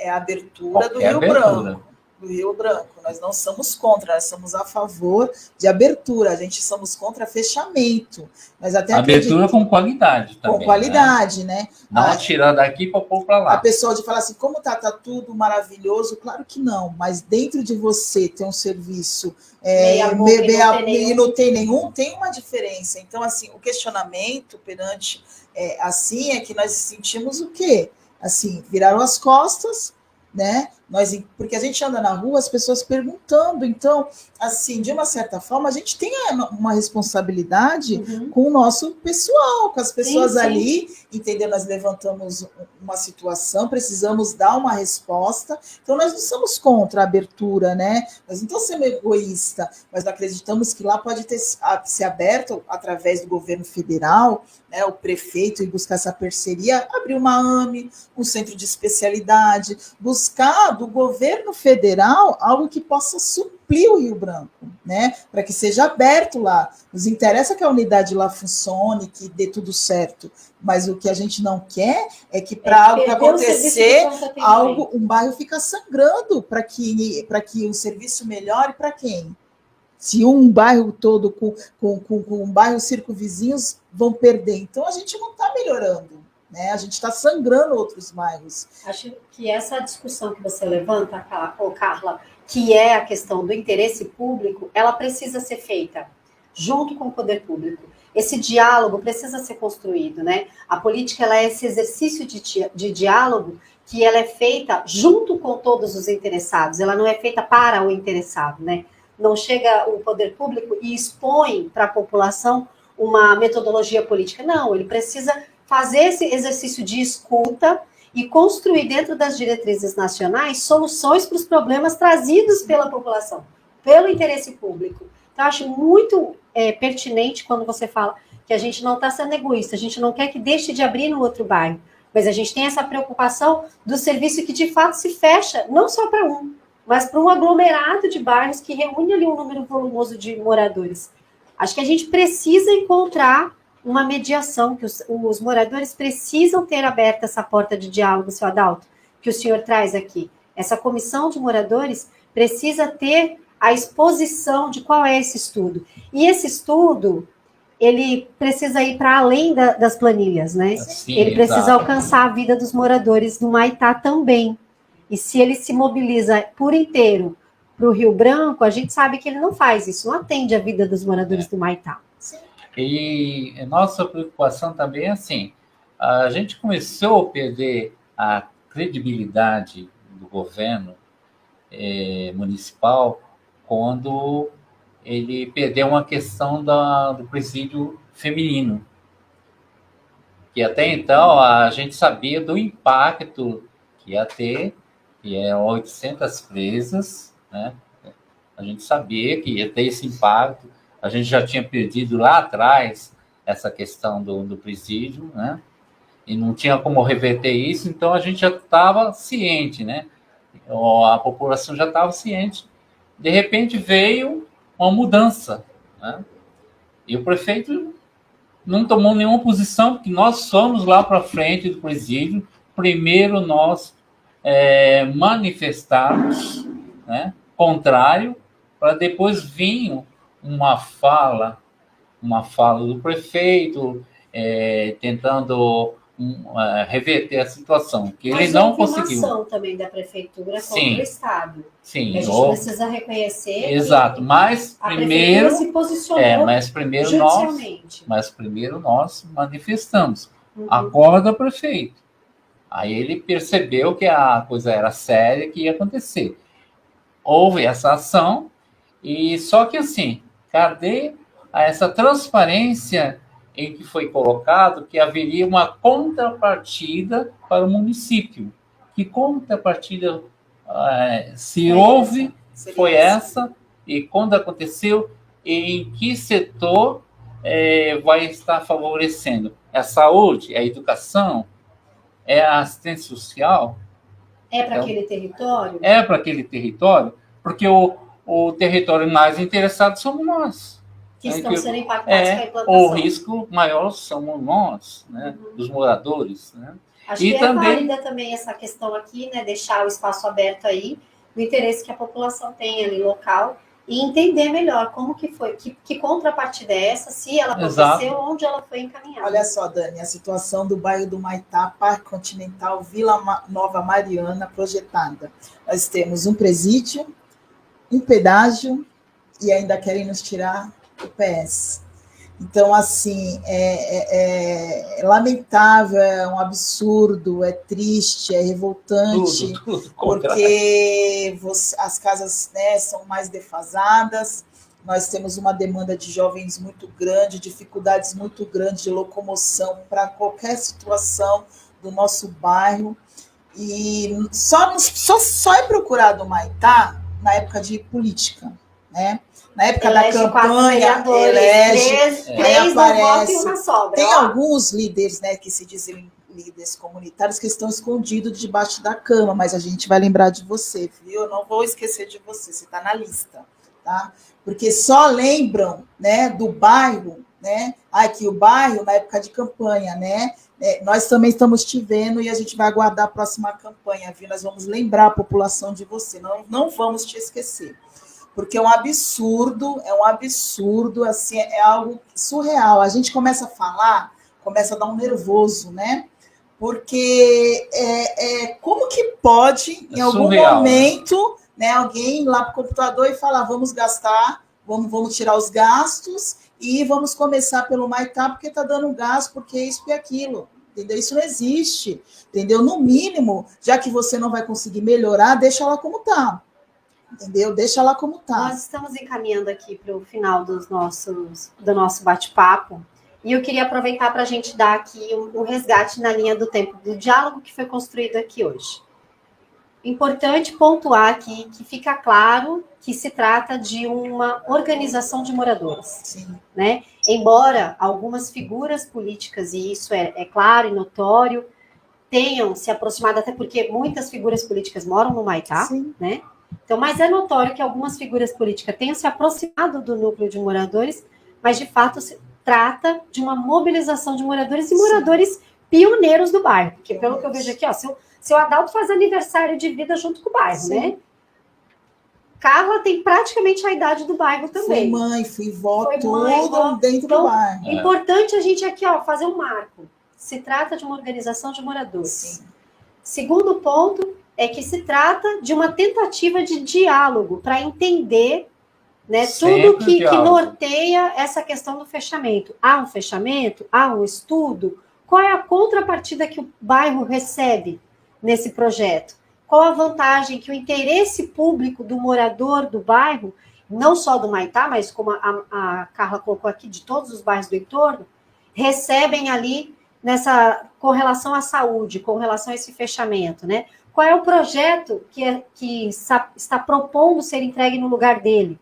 a abertura do Rio Branco. Do Rio Branco. Nós não somos contra, nós somos a favor de abertura, a gente somos contra fechamento. Mas até abertura com qualidade também. Com qualidade, né? Não tirar daqui para pôr para lá. A pessoa de falar assim, como tá tudo maravilhoso, claro que não, mas dentro de você ter um serviço e não tem nenhum, tem uma diferença. Então, assim, o questionamento perante assim é que nós sentimos o quê? Assim, viraram as costas, né? Porque a gente anda na rua, as pessoas perguntando, então, assim, de uma certa forma, a gente tem uma responsabilidade com o nosso pessoal, com as pessoas ali, entendeu? Nós levantamos uma situação, precisamos dar uma resposta, então nós não somos contra a abertura, né? Nós não estamos sendo egoístas, mas acreditamos que lá pode ser aberto através do governo federal, né, o prefeito, e buscar essa parceria, abrir uma AME, um centro de especialidade, buscar do governo federal algo que possa suprir o Rio Branco, né, para que seja aberto lá. Nos interessa que a unidade lá funcione, que dê tudo certo, mas o que a gente não quer é que para algo acontecer, um bairro fica sangrando para que o serviço melhore para quem? Se um bairro todo com um bairro circunvizinhos vão perder. Então, a gente não está melhorando, né? A gente está sangrando outros bairros. Acho que essa discussão que você levanta, Carla, que é a questão do interesse público, ela precisa ser feita junto com o poder público. Esse diálogo precisa ser construído, né? A política, ela é esse exercício de diálogo que ela é feita junto com todos os interessados. Ela não é feita para o interessado, né? Não chega o poder público e expõe para a população uma metodologia política. Não, ele precisa fazer esse exercício de escuta e construir dentro das diretrizes nacionais soluções para os problemas trazidos pela população, pelo interesse público. Então, acho muito pertinente quando você fala que a gente não está sendo egoísta, a gente não quer que deixe de abrir no outro bairro, mas a gente tem essa preocupação do serviço que de fato se fecha, não só para um, mas para um aglomerado de bairros que reúne ali um número volumoso de moradores. Acho que a gente precisa encontrar uma mediação, que os moradores precisam ter aberta essa porta de diálogo, seu Adalto, que o senhor traz aqui. Essa comissão de moradores precisa ter a exposição de qual é esse estudo. E esse estudo, ele precisa ir para além das planilhas, né? Sim, ele precisa alcançar a vida dos moradores do Maitá também. E se ele se mobiliza por inteiro para o Rio Branco, a gente sabe que ele não faz isso, não atende a vida dos moradores do Humaitá. E nossa preocupação também é assim, a gente começou a perder a credibilidade do governo municipal quando ele perdeu uma questão do presídio feminino. Que até então a gente sabia do impacto que ia ter, que é 800 presas, né? A gente sabia que ia ter esse impacto. A gente já tinha perdido lá atrás essa questão do presídio, né? E não tinha como reverter isso, então a gente já estava ciente, né? A população já estava ciente. De repente veio uma mudança, né? E o prefeito não tomou nenhuma posição, porque nós fomos lá para frente do presídio, primeiro nós manifestarmos, né, contrário, para depois vir uma fala do prefeito, tentando reverter a situação, que ele não conseguiu. Mas houve uma ação também da prefeitura contra o Estado. Sim, a gente precisa reconhecer. Exato, mas primeiro se posicionou mas primeiro nós manifestamos. Acorda, prefeito. Aí ele percebeu que a coisa era séria, que ia acontecer. Houve essa ação, e só que assim, cadê essa transparência em que foi colocado que haveria uma contrapartida para o município? Que contrapartida houve, foi essa, e quando aconteceu, e em que setor vai estar favorecendo? É a saúde, é a educação, é a assistência social? É para aquele território? É para aquele território, porque o território mais interessado somos nós. Que estão sendo impactados com a implantação. O risco maior somos nós, né, os moradores, né? Acho que é válida também essa questão aqui, né, deixar o espaço aberto aí, o interesse que a população tem ali local, e entender melhor como que foi, que contrapartida é essa, se ela aconteceu, onde ela foi encaminhada. Olha só, Dani, a situação do bairro do Humaitá, Parque Continental, Vila Nova Mariana, projetada. Nós temos um presídio, um pedágio, e ainda querem nos tirar o PS. Então, assim, é lamentável, é um absurdo, é triste, é revoltante, tudo porque as casas, né, são mais defasadas, nós temos uma demanda de jovens muito grande, dificuldades muito grandes de locomoção para qualquer situação do nosso bairro, e só é procurado o Humaitá na época de política, né? Na época da campanha, elege, aparece. Tem alguns líderes, né, que se dizem líderes comunitários, que estão escondidos debaixo da cama, mas a gente vai lembrar de você, viu? Eu não vou esquecer de você, você está na lista, tá? Porque só lembram, né, do bairro, né? Que o bairro, na época de campanha, né? Nós também estamos te vendo e a gente vai aguardar a próxima campanha, viu? Nós vamos lembrar a população de você, não vamos te esquecer. Porque é um absurdo, assim, é algo surreal. A gente começa a falar, começa a dar um nervoso, né? Porque como que pode, em algum momento, né, alguém ir lá para o computador e falar, vamos gastar, vamos tirar os gastos e vamos começar pelo Humaitá, porque está dando gasto, porque isso e aquilo. Entendeu? Isso não existe. Entendeu? No mínimo, já que você não vai conseguir melhorar, deixa ela como está. Entendeu? Deixa lá como está. Nós estamos encaminhando aqui para o final do nosso bate-papo, e eu queria aproveitar para a gente dar aqui um resgate na linha do tempo do diálogo que foi construído aqui hoje. Importante pontuar aqui que fica claro que se trata de uma organização de moradores. Sim. Né? Embora algumas figuras políticas, e isso é claro e notório, tenham se aproximado, até porque muitas figuras políticas moram no Humaitá, né? Então, mas é notório que algumas figuras políticas tenham se aproximado do núcleo de moradores, mas de fato se trata de uma mobilização de moradores e moradores pioneiros do bairro. Porque pelo que eu vejo aqui, ó, seu Adalto faz aniversário de vida junto com o bairro, né? Carla tem praticamente a idade do bairro também. Fui mãe, fui vó, tudo dentro do bairro. Importante a gente aqui, ó, fazer um marco. Se trata de uma organização de moradores. Sim. Segundo ponto, é que se trata de uma tentativa de diálogo para entender, né, tudo que norteia essa questão do fechamento. Há um fechamento? Há um estudo? Qual é a contrapartida que o bairro recebe nesse projeto? Qual a vantagem que o interesse público do morador do bairro, não só do Humaitá, mas como a Carla colocou aqui, de todos os bairros do entorno, recebem ali com relação à saúde, com relação a esse fechamento, né? Qual é o projeto que está propondo ser entregue no lugar dele?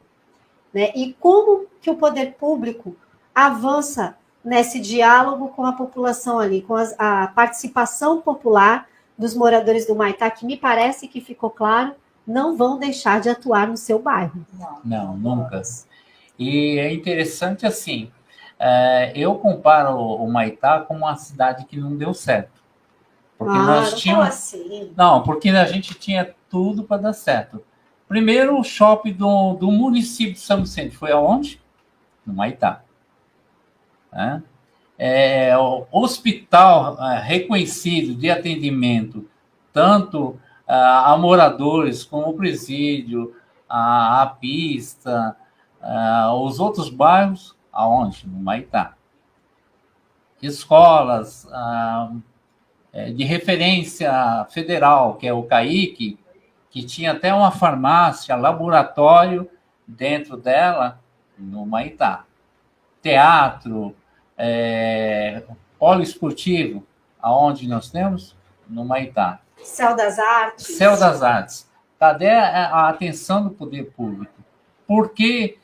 Né? E como que o poder público avança nesse diálogo com a população ali, com a participação popular dos moradores do Humaitá, que me parece que ficou claro, não vão deixar de atuar no seu bairro. Não, nunca. E é interessante assim, eu comparo o Humaitá com uma cidade que não deu certo. Porque nós tínhamos... assim. Não, porque a gente tinha tudo para dar certo. Primeiro, o shopping do município de São Vicente foi aonde? No Humaitá. O hospital reconhecido de atendimento, tanto a moradores, como o presídio, a pista, os outros bairros, aonde? No Humaitá. Escolas de referência federal, que é o CAIC, que tinha até uma farmácia, laboratório dentro dela, no Humaitá. Teatro, polo esportivo, aonde nós temos? No Humaitá. Céu das Artes. Céu das Artes. Cadê a atenção do poder público? Por que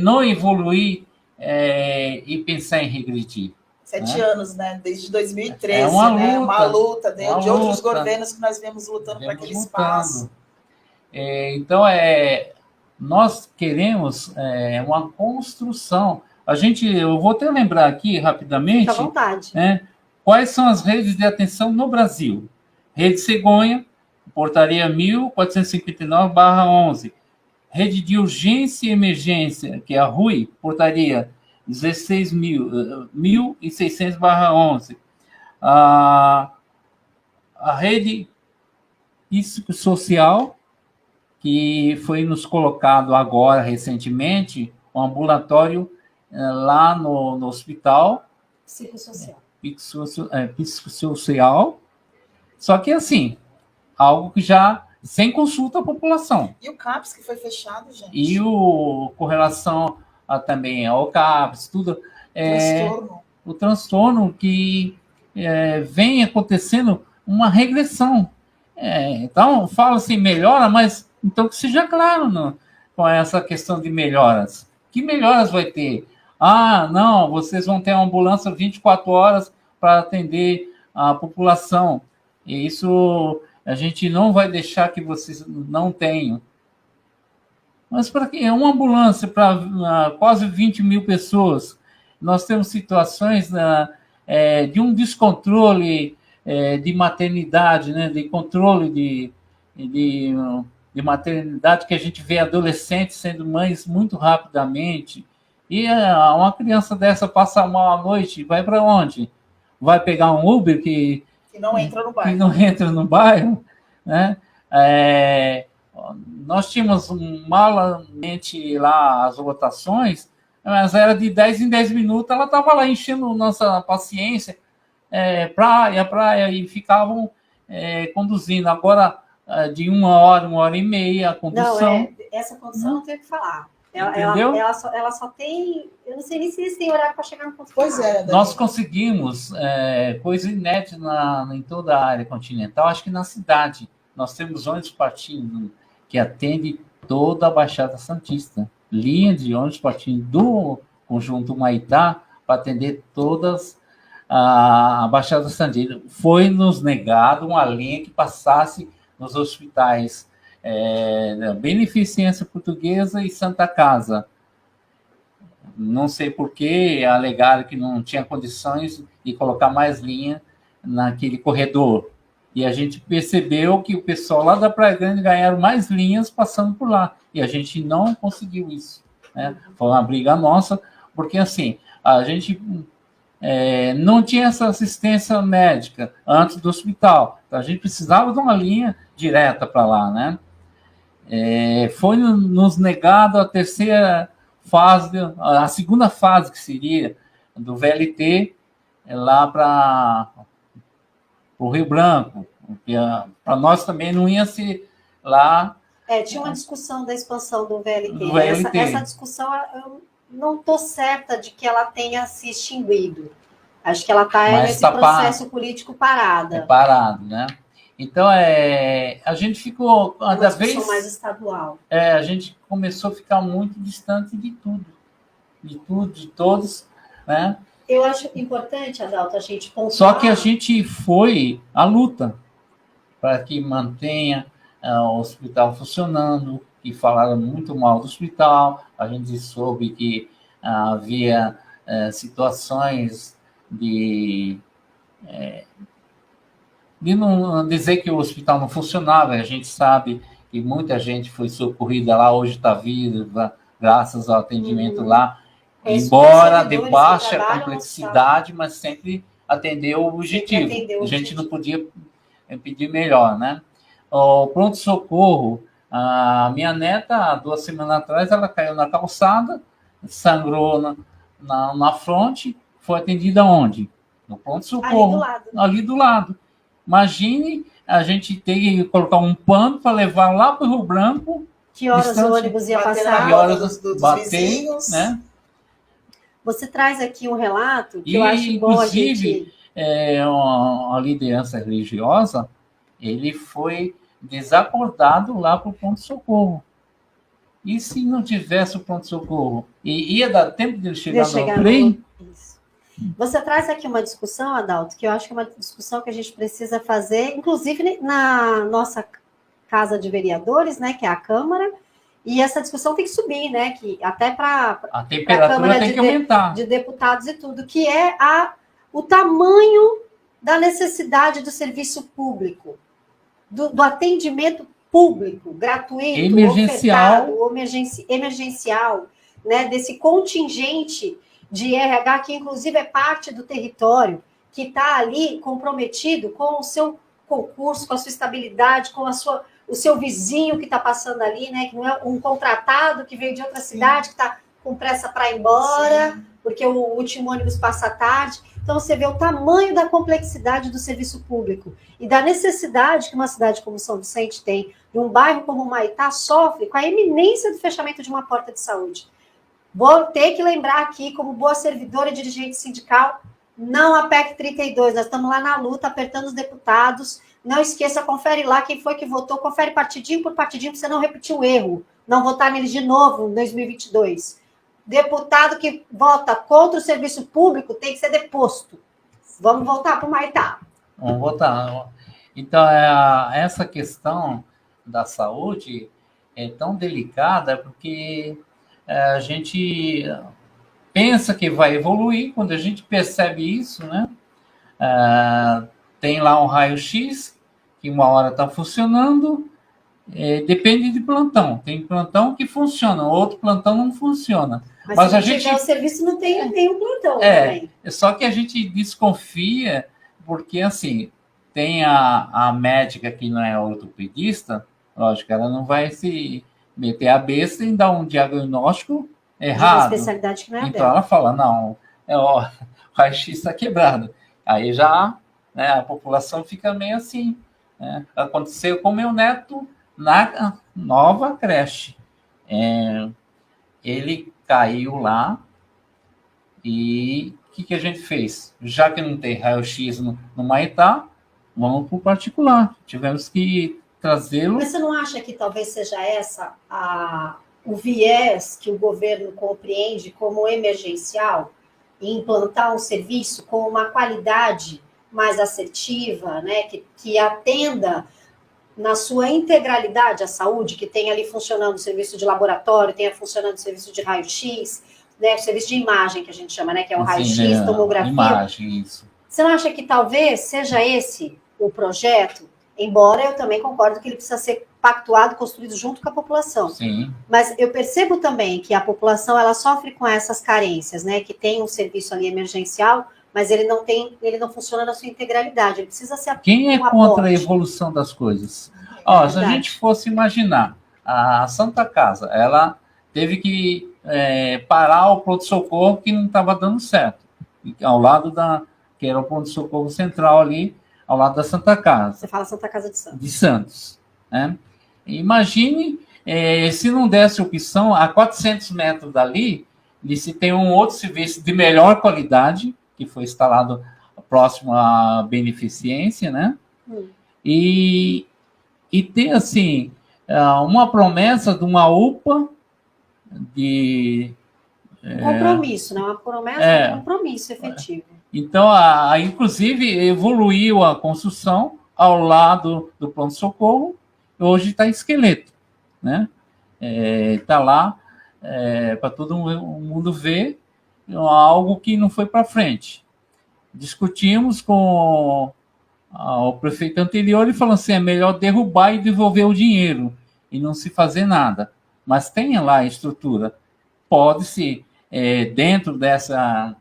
não evoluir e pensar em regredir? 7 anos, né? Desde 2013, é uma luta, né? Uma luta de outros luta. Governos que nós viemos lutando para aquele espaço. Então, nós queremos uma construção. Eu vou até lembrar aqui rapidamente. Fica à vontade. Quais são as redes de atenção no Brasil? Rede Cegonha, portaria 1459/11. Rede de urgência e emergência, que é a RUI, portaria 16.600/11. A rede psicossocial, que foi nos colocado agora, recentemente, um ambulatório lá no hospital. Psicossocial. Só que, assim, algo que já sem consulta à população. E o CAPS, que foi fechado, gente. E com relação também ao CAPS, tudo. O transtorno que vem acontecendo uma regressão. Então, fala assim, melhora, mas então que seja claro com essa questão de melhoras. Que melhoras vai ter? Não, vocês vão ter uma ambulância 24 horas para atender a população. E isso a gente não vai deixar que vocês não tenham. Mas para quê? É uma ambulância para quase 20 mil pessoas. Nós temos situações de um descontrole de maternidade, né? De controle de maternidade, que a gente vê adolescentes sendo mães muito rapidamente. E uma criança dessa passa mal à noite, vai para onde? Vai pegar um Uber que não entra no bairro. Que não entra no bairro, né? Nós tínhamos malamente lá as votações, mas era de 10 em 10 minutos, ela estava lá enchendo nossa paciência, praia, e ficavam conduzindo. Agora, de 1 hora e meia, a condução... Não, essa condução não tem o que falar. Ela só tem... Eu não sei nem se eles têm horário para chegar no ponto final. Pois é. Nós conseguimos coisa inédita em toda a área continental. Acho que na cidade nós temos ônibus partindo que atende toda a Baixada Santista. Linha de ônibus partindo do conjunto Humaitá para atender todas a Baixada Santista. Foi nos negado uma linha que passasse nos hospitais Beneficência Portuguesa e Santa Casa. Não sei por que alegaram que não tinha condições de colocar mais linha naquele corredor. E a gente percebeu que o pessoal lá da Praia Grande ganharam mais linhas passando por lá. E a gente não conseguiu isso. Né? Foi uma briga nossa, porque assim, a gente não tinha essa assistência médica antes do hospital. Então, a gente precisava de uma linha direta para lá, né? Foi nos negado a terceira fase, a segunda fase, que seria do VLT, lá para o Rio Branco. Para nós também não ia ser lá. Tinha uma discussão da expansão do VLT. Do VLT. Essa discussão, eu não estou certa de que ela tenha se extinguido. Acho que ela está nesse processo político parada. Parado, né? Então, a gente ficou cada vez mais estadual. A gente começou a ficar muito distante de tudo, de todos, né? Eu acho importante, Adalto, a gente pontuar. Só que a gente foi à luta para que mantenha o hospital funcionando, e falaram muito mal do hospital. A gente soube que havia situações de não dizer que o hospital não funcionava. A gente sabe que muita gente foi socorrida lá, hoje está viva, graças ao atendimento lá, embora de baixa complexidade, mas sempre atendeu o objetivo. A gente não podia pedir melhor, né? O pronto-socorro, a minha neta, há 2 semanas atrás, ela caiu na calçada, sangrou na fronte, foi atendida onde? No pronto-socorro. Ali do lado. Imagine a gente ter que colocar um pano para levar lá para o Rio Branco. Que horas o ônibus ia passar? Que horas bater, né? Você traz aqui um relato que eu acho bom a gente... a liderança religiosa, ele foi desacordado lá para o pronto-socorro. E se não tivesse o pronto-socorro? E ia dar tempo de ele chegar no trem? Você traz aqui uma discussão, Adalto, que eu acho que é uma discussão que a gente precisa fazer, inclusive na nossa Casa de Vereadores, né, que é a Câmara, e essa discussão tem que subir, né, que até para a temperatura tem que aumentar. De deputados e tudo, que é o tamanho da necessidade do serviço público, do atendimento público, gratuito, emergencial, emergencial, né, desse contingente de RH, que inclusive é parte do território, que está ali comprometido com o seu concurso, com a sua estabilidade, com o seu vizinho que está passando ali, né? Que não é um contratado que veio de outra cidade, que está com pressa para ir embora, porque o último ônibus passa tarde. Então, você vê o tamanho da complexidade do serviço público e da necessidade que uma cidade como São Vicente tem, e um bairro como Humaitá sofre com a iminência do fechamento de uma porta de saúde. Vou ter que lembrar aqui, como boa servidora e dirigente sindical, não a PEC 32, nós estamos lá na luta, apertando os deputados. Não esqueça, confere lá quem foi que votou, confere partidinho por partidinho, para você não repetir o erro, não votar neles de novo em 2022. Deputado que vota contra o serviço público tem que ser deposto. Vamos voltar para o Humaitá. Vamos votar. Então, essa questão da saúde é tão delicada, porque a gente pensa que vai evoluir. Quando a gente percebe isso, né? Tem lá um raio-x, que uma hora está funcionando, depende de plantão. Tem plantão que funciona, outro plantão não funciona. Mas se a gente tiver o serviço, não tem um plantão também. Só que a gente desconfia, porque assim, tem a médica que não é ortopedista, lógico, ela não vai se meter a besta em dar um diagnóstico errado. Uma especialidade que não é então dela. Ela fala, não, o raio-x está quebrado. Aí já, né, a população fica meio assim. Né? Aconteceu com meu neto na nova creche. Ele caiu lá e o que a gente fez? Já que não tem raio-x no Humaitá, vamos para o particular. Tivemos que trazê-lo. Mas você não acha que talvez seja o viés que o governo compreende como emergencial e implantar um serviço com uma qualidade mais assertiva, né, que atenda na sua integralidade a saúde, que tem ali funcionando o serviço de laboratório, tenha funcionando o serviço de raio-x, né, o serviço de imagem que a gente chama, né, que é o raio-x, tomografia. Imagem, isso. Você não acha que talvez seja esse o projeto? Embora eu também concordo que ele precisa ser pactuado, construído junto com a população. Sim. Mas eu percebo também que a população ela sofre com essas carências, né? Que tem um serviço ali emergencial, mas ele não funciona na sua integralidade, ele precisa ser Quem é um contra aporte. a evolução das coisas? Ó, se a verdade. gente fosse imaginar, a Santa Casa, ela teve que parar o pronto-socorro que não estava dando certo, ao lado que era o pronto-socorro central ali, ao lado da Santa Casa. Você fala Santa Casa de Santos. De Santos, né? Imagine se não desse opção, a 400 metros dali, se tem um outro serviço de melhor qualidade, que foi instalado próximo à beneficência, né? E ter, assim, uma promessa de uma UPA de... Um compromisso, né? Uma promessa, um compromisso efetivo. Então, inclusive, evoluiu a construção ao lado do pronto-socorro, hoje está esqueleto, né? Está lá para todo mundo ver, algo que não foi para frente. Discutimos com o prefeito anterior e falou assim, é melhor derrubar e devolver o dinheiro e não se fazer nada. Mas tenha lá a estrutura. Pode-se, dentro dessa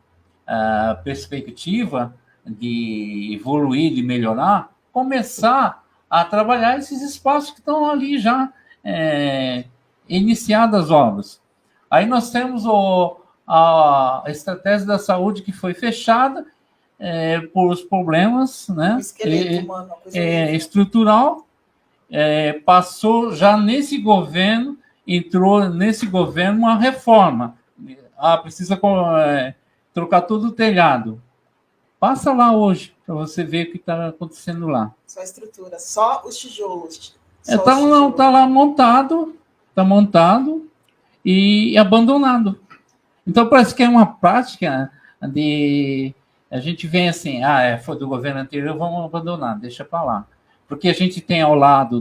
perspectiva de evoluir, de melhorar, começar a trabalhar esses espaços que estão ali já iniciadas as obras. Aí nós temos a estratégia da saúde que foi fechada por os problemas, né? Estrutural, passou já nesse governo, entrou nesse governo uma reforma. Precisa trocar todo o telhado. Passa lá hoje, para você ver o que está acontecendo lá. Só a estrutura, só os tijolos. Está lá montado, está montado e abandonado. Então, parece que é uma prática de... A gente vem assim, foi do governo anterior, vamos abandonar, deixa para lá. Porque a gente tem ao lado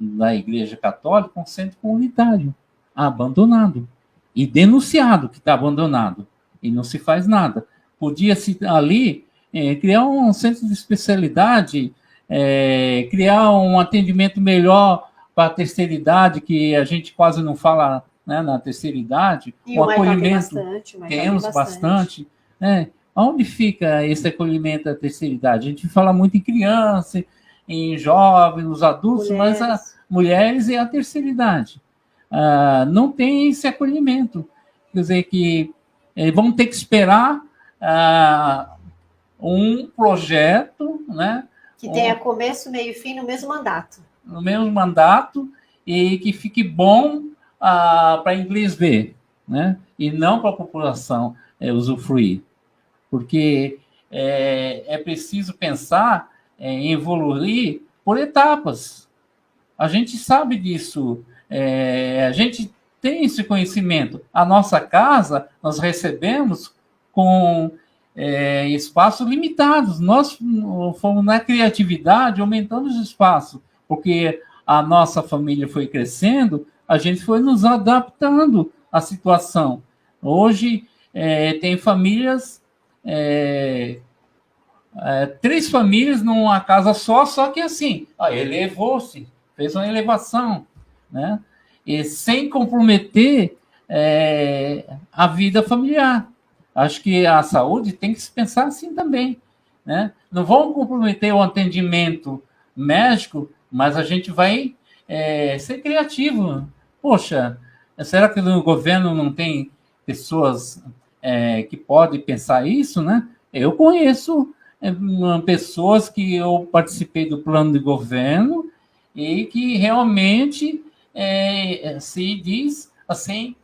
da Igreja Católica um centro comunitário abandonado e denunciado que está abandonado e não se faz nada. Podia-se ali criar um centro de especialidade, criar um atendimento melhor para a terceira idade, que a gente quase não fala, né, na terceira idade. E o acolhimento temos bastante. Onde fica esse acolhimento da terceira idade? A gente fala muito em criança, em jovens, nos adultos, mas as mulheres e a terceira idade. Não tem esse acolhimento. Quer dizer que vão ter que esperar um projeto, né? Que tenha começo, meio e fim no mesmo mandato. No mesmo mandato e que fique bom para inglês ver, né? E não para a população usufruir. Porque é preciso pensar em evoluir por etapas. A gente sabe disso, a gente tem esse conhecimento. A nossa casa, nós recebemos com espaços limitados. Nós fomos na criatividade, aumentando os espaços, porque a nossa família foi crescendo, a gente foi nos adaptando à situação. Hoje, tem famílias... 3 famílias numa casa só que assim, elevou-se, fez uma elevação, né? E sem comprometer a vida familiar. Acho que a saúde tem que se pensar assim também, né? Não vamos comprometer o atendimento médico, mas a gente vai ser criativo. Poxa, será que no governo não tem pessoas que podem pensar isso, né? Eu conheço pessoas que eu participei do plano de governo e que realmente se diz assim,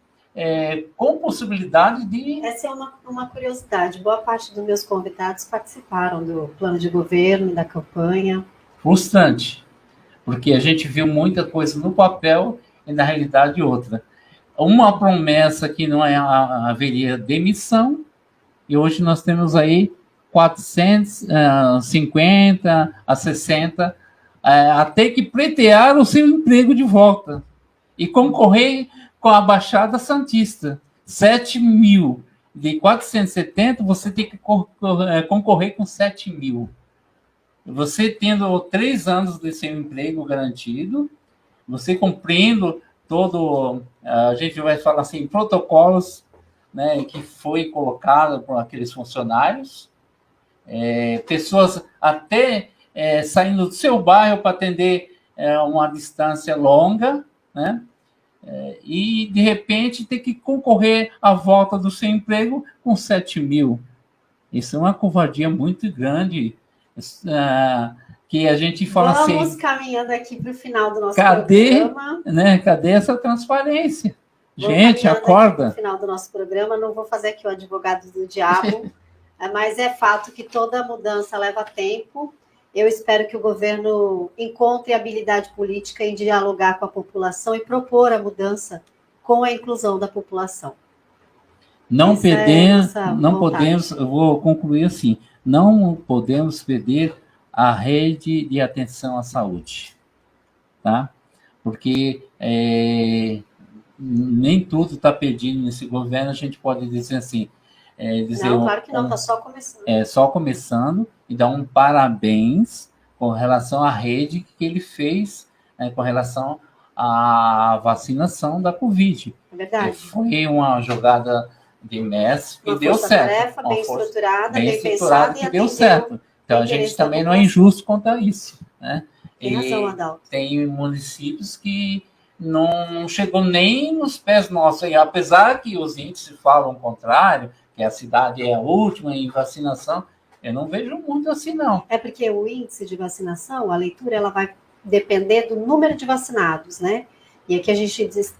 com possibilidade de... Essa é uma curiosidade. Boa parte dos meus convidados participaram do plano de governo, da campanha. Frustrante, porque a gente viu muita coisa no papel e na realidade outra. Uma promessa que não haveria demissão, e hoje nós temos aí 450 a 60 a ter que pleitear o seu emprego de volta e concorrer com a Baixada Santista. 7 mil. De 470, você tem que concorrer com 7 mil. Você tendo 3 anos de seu emprego garantido, você cumprindo todo, a gente vai falar assim, protocolos, né, que foi colocado por aqueles funcionários, pessoas até saindo do seu bairro para atender uma distância longa, né? E, de repente, ter que concorrer à volta do seu emprego com 7 mil. Isso é uma covardia muito grande, que a gente fala assim... Vamos caminhando aqui para o final do nosso programa. Cadê essa transparência? Gente, acorda. No final do nosso programa, não vou fazer aqui o advogado do diabo, mas é fato que toda mudança leva tempo. Eu espero que o governo encontre habilidade política em dialogar com a população e propor a mudança com a inclusão da população. Não podemos, eu vou concluir assim, não podemos perder a rede de atenção à saúde, tá? Porque nem tudo está perdido nesse governo, a gente pode dizer assim... não, claro que não, está só começando. Só começando, e dar um parabéns com relação à rede que ele fez, com relação à vacinação da Covid. É verdade. Foi uma jogada de mestre que deu certo. Bem estruturada, bem pensada que deu certo. Então, a gente também não é injusto quanto a isso, né? Tem razão, Adalto. Tem municípios que não chegou nem nos pés nossos, e apesar que os índices falam o contrário, que a cidade é a última em vacinação, eu não vejo muito assim, não. É porque o índice de vacinação, a leitura, ela vai depender do número de vacinados, né? E aqui a gente diz,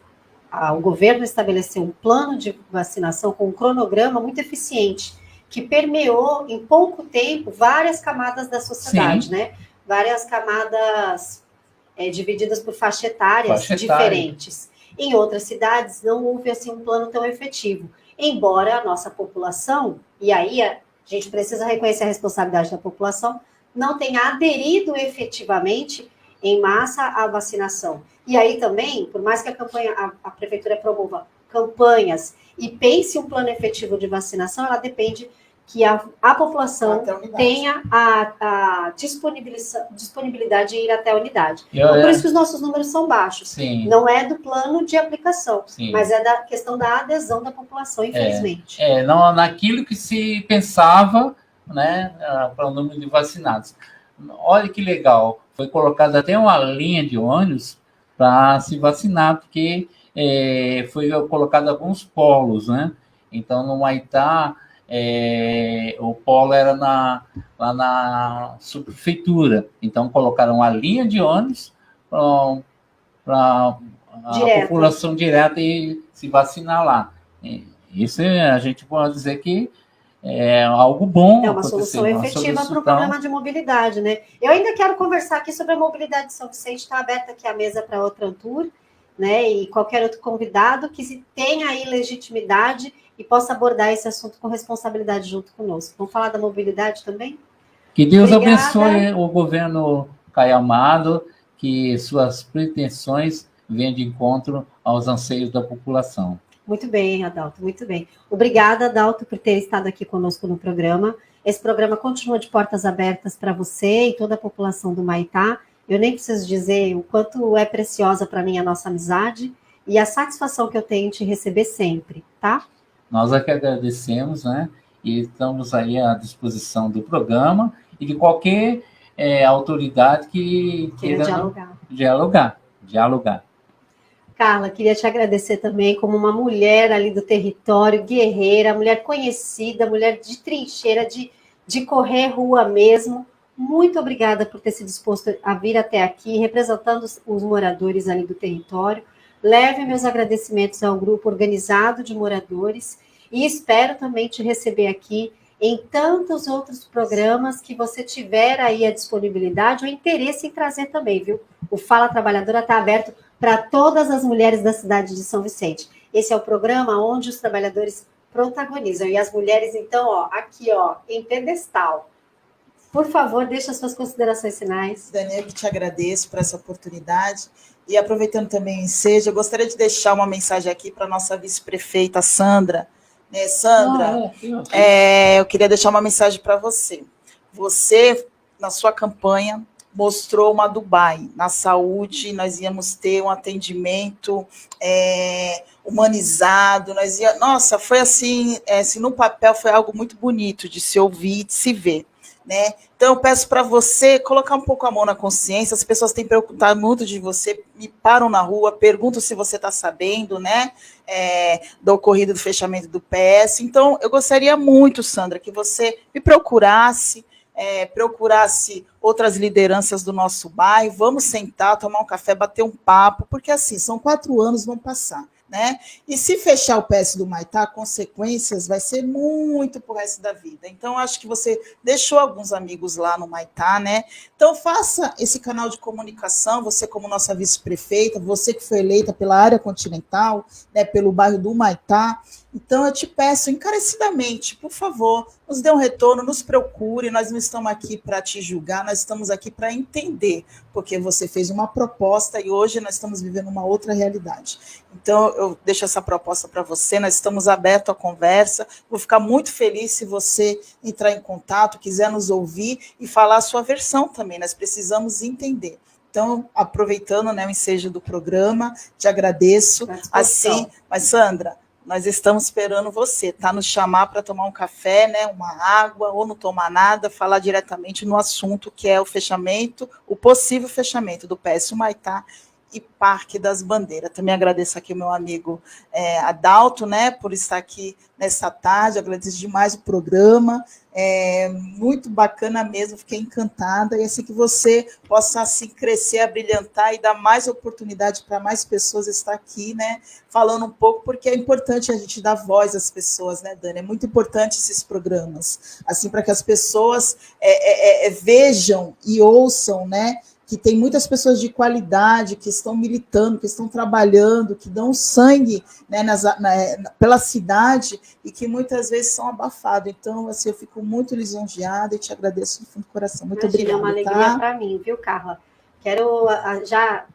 o governo estabeleceu um plano de vacinação com um cronograma muito eficiente, que permeou, em pouco tempo, várias camadas da sociedade, né? Várias camadas divididas por faixa etárias diferentes. Em outras cidades, não houve assim, um plano tão efetivo. Embora a nossa população, e aí a gente precisa reconhecer a responsabilidade da população, não tenha aderido efetivamente em massa à vacinação. E aí também, por mais que a prefeitura promova campanhas e pense um plano efetivo de vacinação, ela depende que a população tenha a disponibilidade de ir até a unidade. Então, por isso que os nossos números são baixos. Sim. Não é do plano de aplicação, Sim. mas é da questão da adesão da população, infelizmente. Não, naquilo que se pensava, né, para o número de vacinados. Olha que legal, foi colocada até uma linha de ônibus para se vacinar, porque foi colocado alguns polos, né? Então, no Humaitá, o polo era lá na subprefeitura. Então, colocaram uma linha de ônibus para a população direta e se vacinar lá. Isso a gente pode dizer que é algo bom. É uma solução efetiva para o problema de mobilidade, né? Eu ainda quero conversar aqui sobre a mobilidade de São Vicente, está aberta aqui a mesa para outra tour, né? E qualquer outro convidado que tenha aí legitimidade e possa abordar esse assunto com responsabilidade junto conosco. Vamos falar da mobilidade também? Que Deus abençoe o governo Caio Amado, que suas pretensões venham de encontro aos anseios da população. Muito bem, Adalto, muito bem. Obrigada, Adalto, por ter estado aqui conosco no programa. Esse programa continua de portas abertas para você e toda a população do Humaitá. Eu nem preciso dizer o quanto é preciosa para mim a nossa amizade e a satisfação que eu tenho em te receber sempre, tá? Nós é que agradecemos, né? E estamos aí à disposição do programa e de qualquer autoridade que queira dialogar. Carla, queria te agradecer também como uma mulher ali do território, guerreira, mulher conhecida, mulher de trincheira, de correr rua mesmo. Muito obrigada por ter se disposto a vir até aqui, representando os moradores ali do território. Leve meus agradecimentos ao grupo organizado de moradores e espero também te receber aqui em tantos outros programas que você tiver aí a disponibilidade ou interesse em trazer também, viu? O Fala Trabalhadora está aberto para todas as mulheres da cidade de São Vicente. Esse é o programa onde os trabalhadores protagonizam. E as mulheres, então, aqui, em pedestal. Por favor, deixe as suas considerações finais. Daniel, que te agradeço por essa oportunidade. E aproveitando também o ensejo, eu gostaria de deixar uma mensagem aqui para a nossa vice-prefeita, Sandra. Sandra, eu queria deixar uma mensagem para você. Você, na sua campanha, mostrou uma Dubai. Na saúde, nós íamos ter um atendimento humanizado. Nossa, foi assim, no papel foi algo muito bonito de se ouvir e de se ver. né? Então eu peço para você colocar um pouco a mão na consciência. As pessoas têm perguntado muito de você, me param na rua, perguntam se você está sabendo, né? Do ocorrido do fechamento do PS. Então eu gostaria muito, Sandra, que você me procurasse, procurasse outras lideranças do nosso bairro, vamos sentar, tomar um café, bater um papo, porque assim, são 4 anos, vão passar, né? E se fechar o PS do Humaitá, consequências vai ser muito pro resto da vida. Então, acho que você deixou alguns amigos lá no Humaitá, né? Então, faça esse canal de comunicação, você como nossa vice-prefeita, você que foi eleita pela área continental, né, pelo bairro do Humaitá. Então, eu te peço encarecidamente, por favor, nos dê um retorno, nos procure, nós não estamos aqui para te julgar, nós estamos aqui para entender, porque você fez uma proposta e hoje nós estamos vivendo uma outra realidade. Então, eu deixo essa proposta para você, nós estamos abertos à conversa, vou ficar muito feliz se você entrar em contato, quiser nos ouvir e falar a sua versão também, nós precisamos entender. Então, aproveitando, né, o ensejo do programa, te agradeço. Assim, mas Sandra, nós estamos esperando você, tá? Nos chamar para tomar um café, né, uma água, ou não tomar nada, falar diretamente no assunto que é o fechamento, o possível fechamento do PS Humaitá e Parque das Bandeiras. Também agradeço aqui o meu amigo Adalto, né, por estar aqui nessa tarde, agradeço demais o programa, muito bacana mesmo, fiquei encantada, e assim que você possa assim crescer, abrilhantar e dar mais oportunidade para mais pessoas estar aqui, né, falando um pouco, porque é importante a gente dar voz às pessoas, né, Dani, é muito importante esses programas, assim, para que as pessoas vejam e ouçam, né, que tem muitas pessoas de qualidade que estão militando, que estão trabalhando, que dão sangue, né, pela cidade e que muitas vezes são abafados. Então, assim, eu fico muito lisonjeada e te agradeço do fundo do coração. Muito obrigada. É uma alegria para mim, viu, Carla?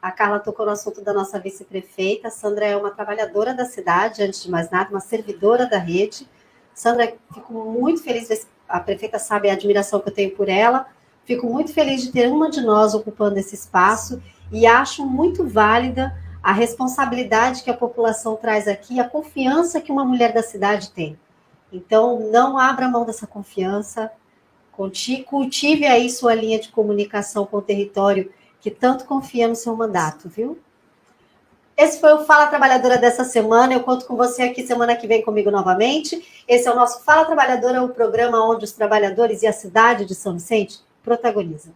A Carla tocou no assunto da nossa vice-prefeita. Sandra é uma trabalhadora da cidade, antes de mais nada, uma servidora da rede. Sandra, fico muito feliz, a prefeita sabe a admiração que eu tenho por ela. Fico muito feliz de ter uma de nós ocupando esse espaço e acho muito válida a responsabilidade que a população traz aqui, a confiança que uma mulher da cidade tem. Então, não abra mão dessa confiança, cultive aí sua linha de comunicação com o território que tanto confia no seu mandato, viu? Esse foi o Fala Trabalhadora dessa semana. Eu conto com você aqui semana que vem comigo novamente. Esse é o nosso Fala Trabalhadora, o programa onde os trabalhadores e a cidade de São Vicente protagonizam.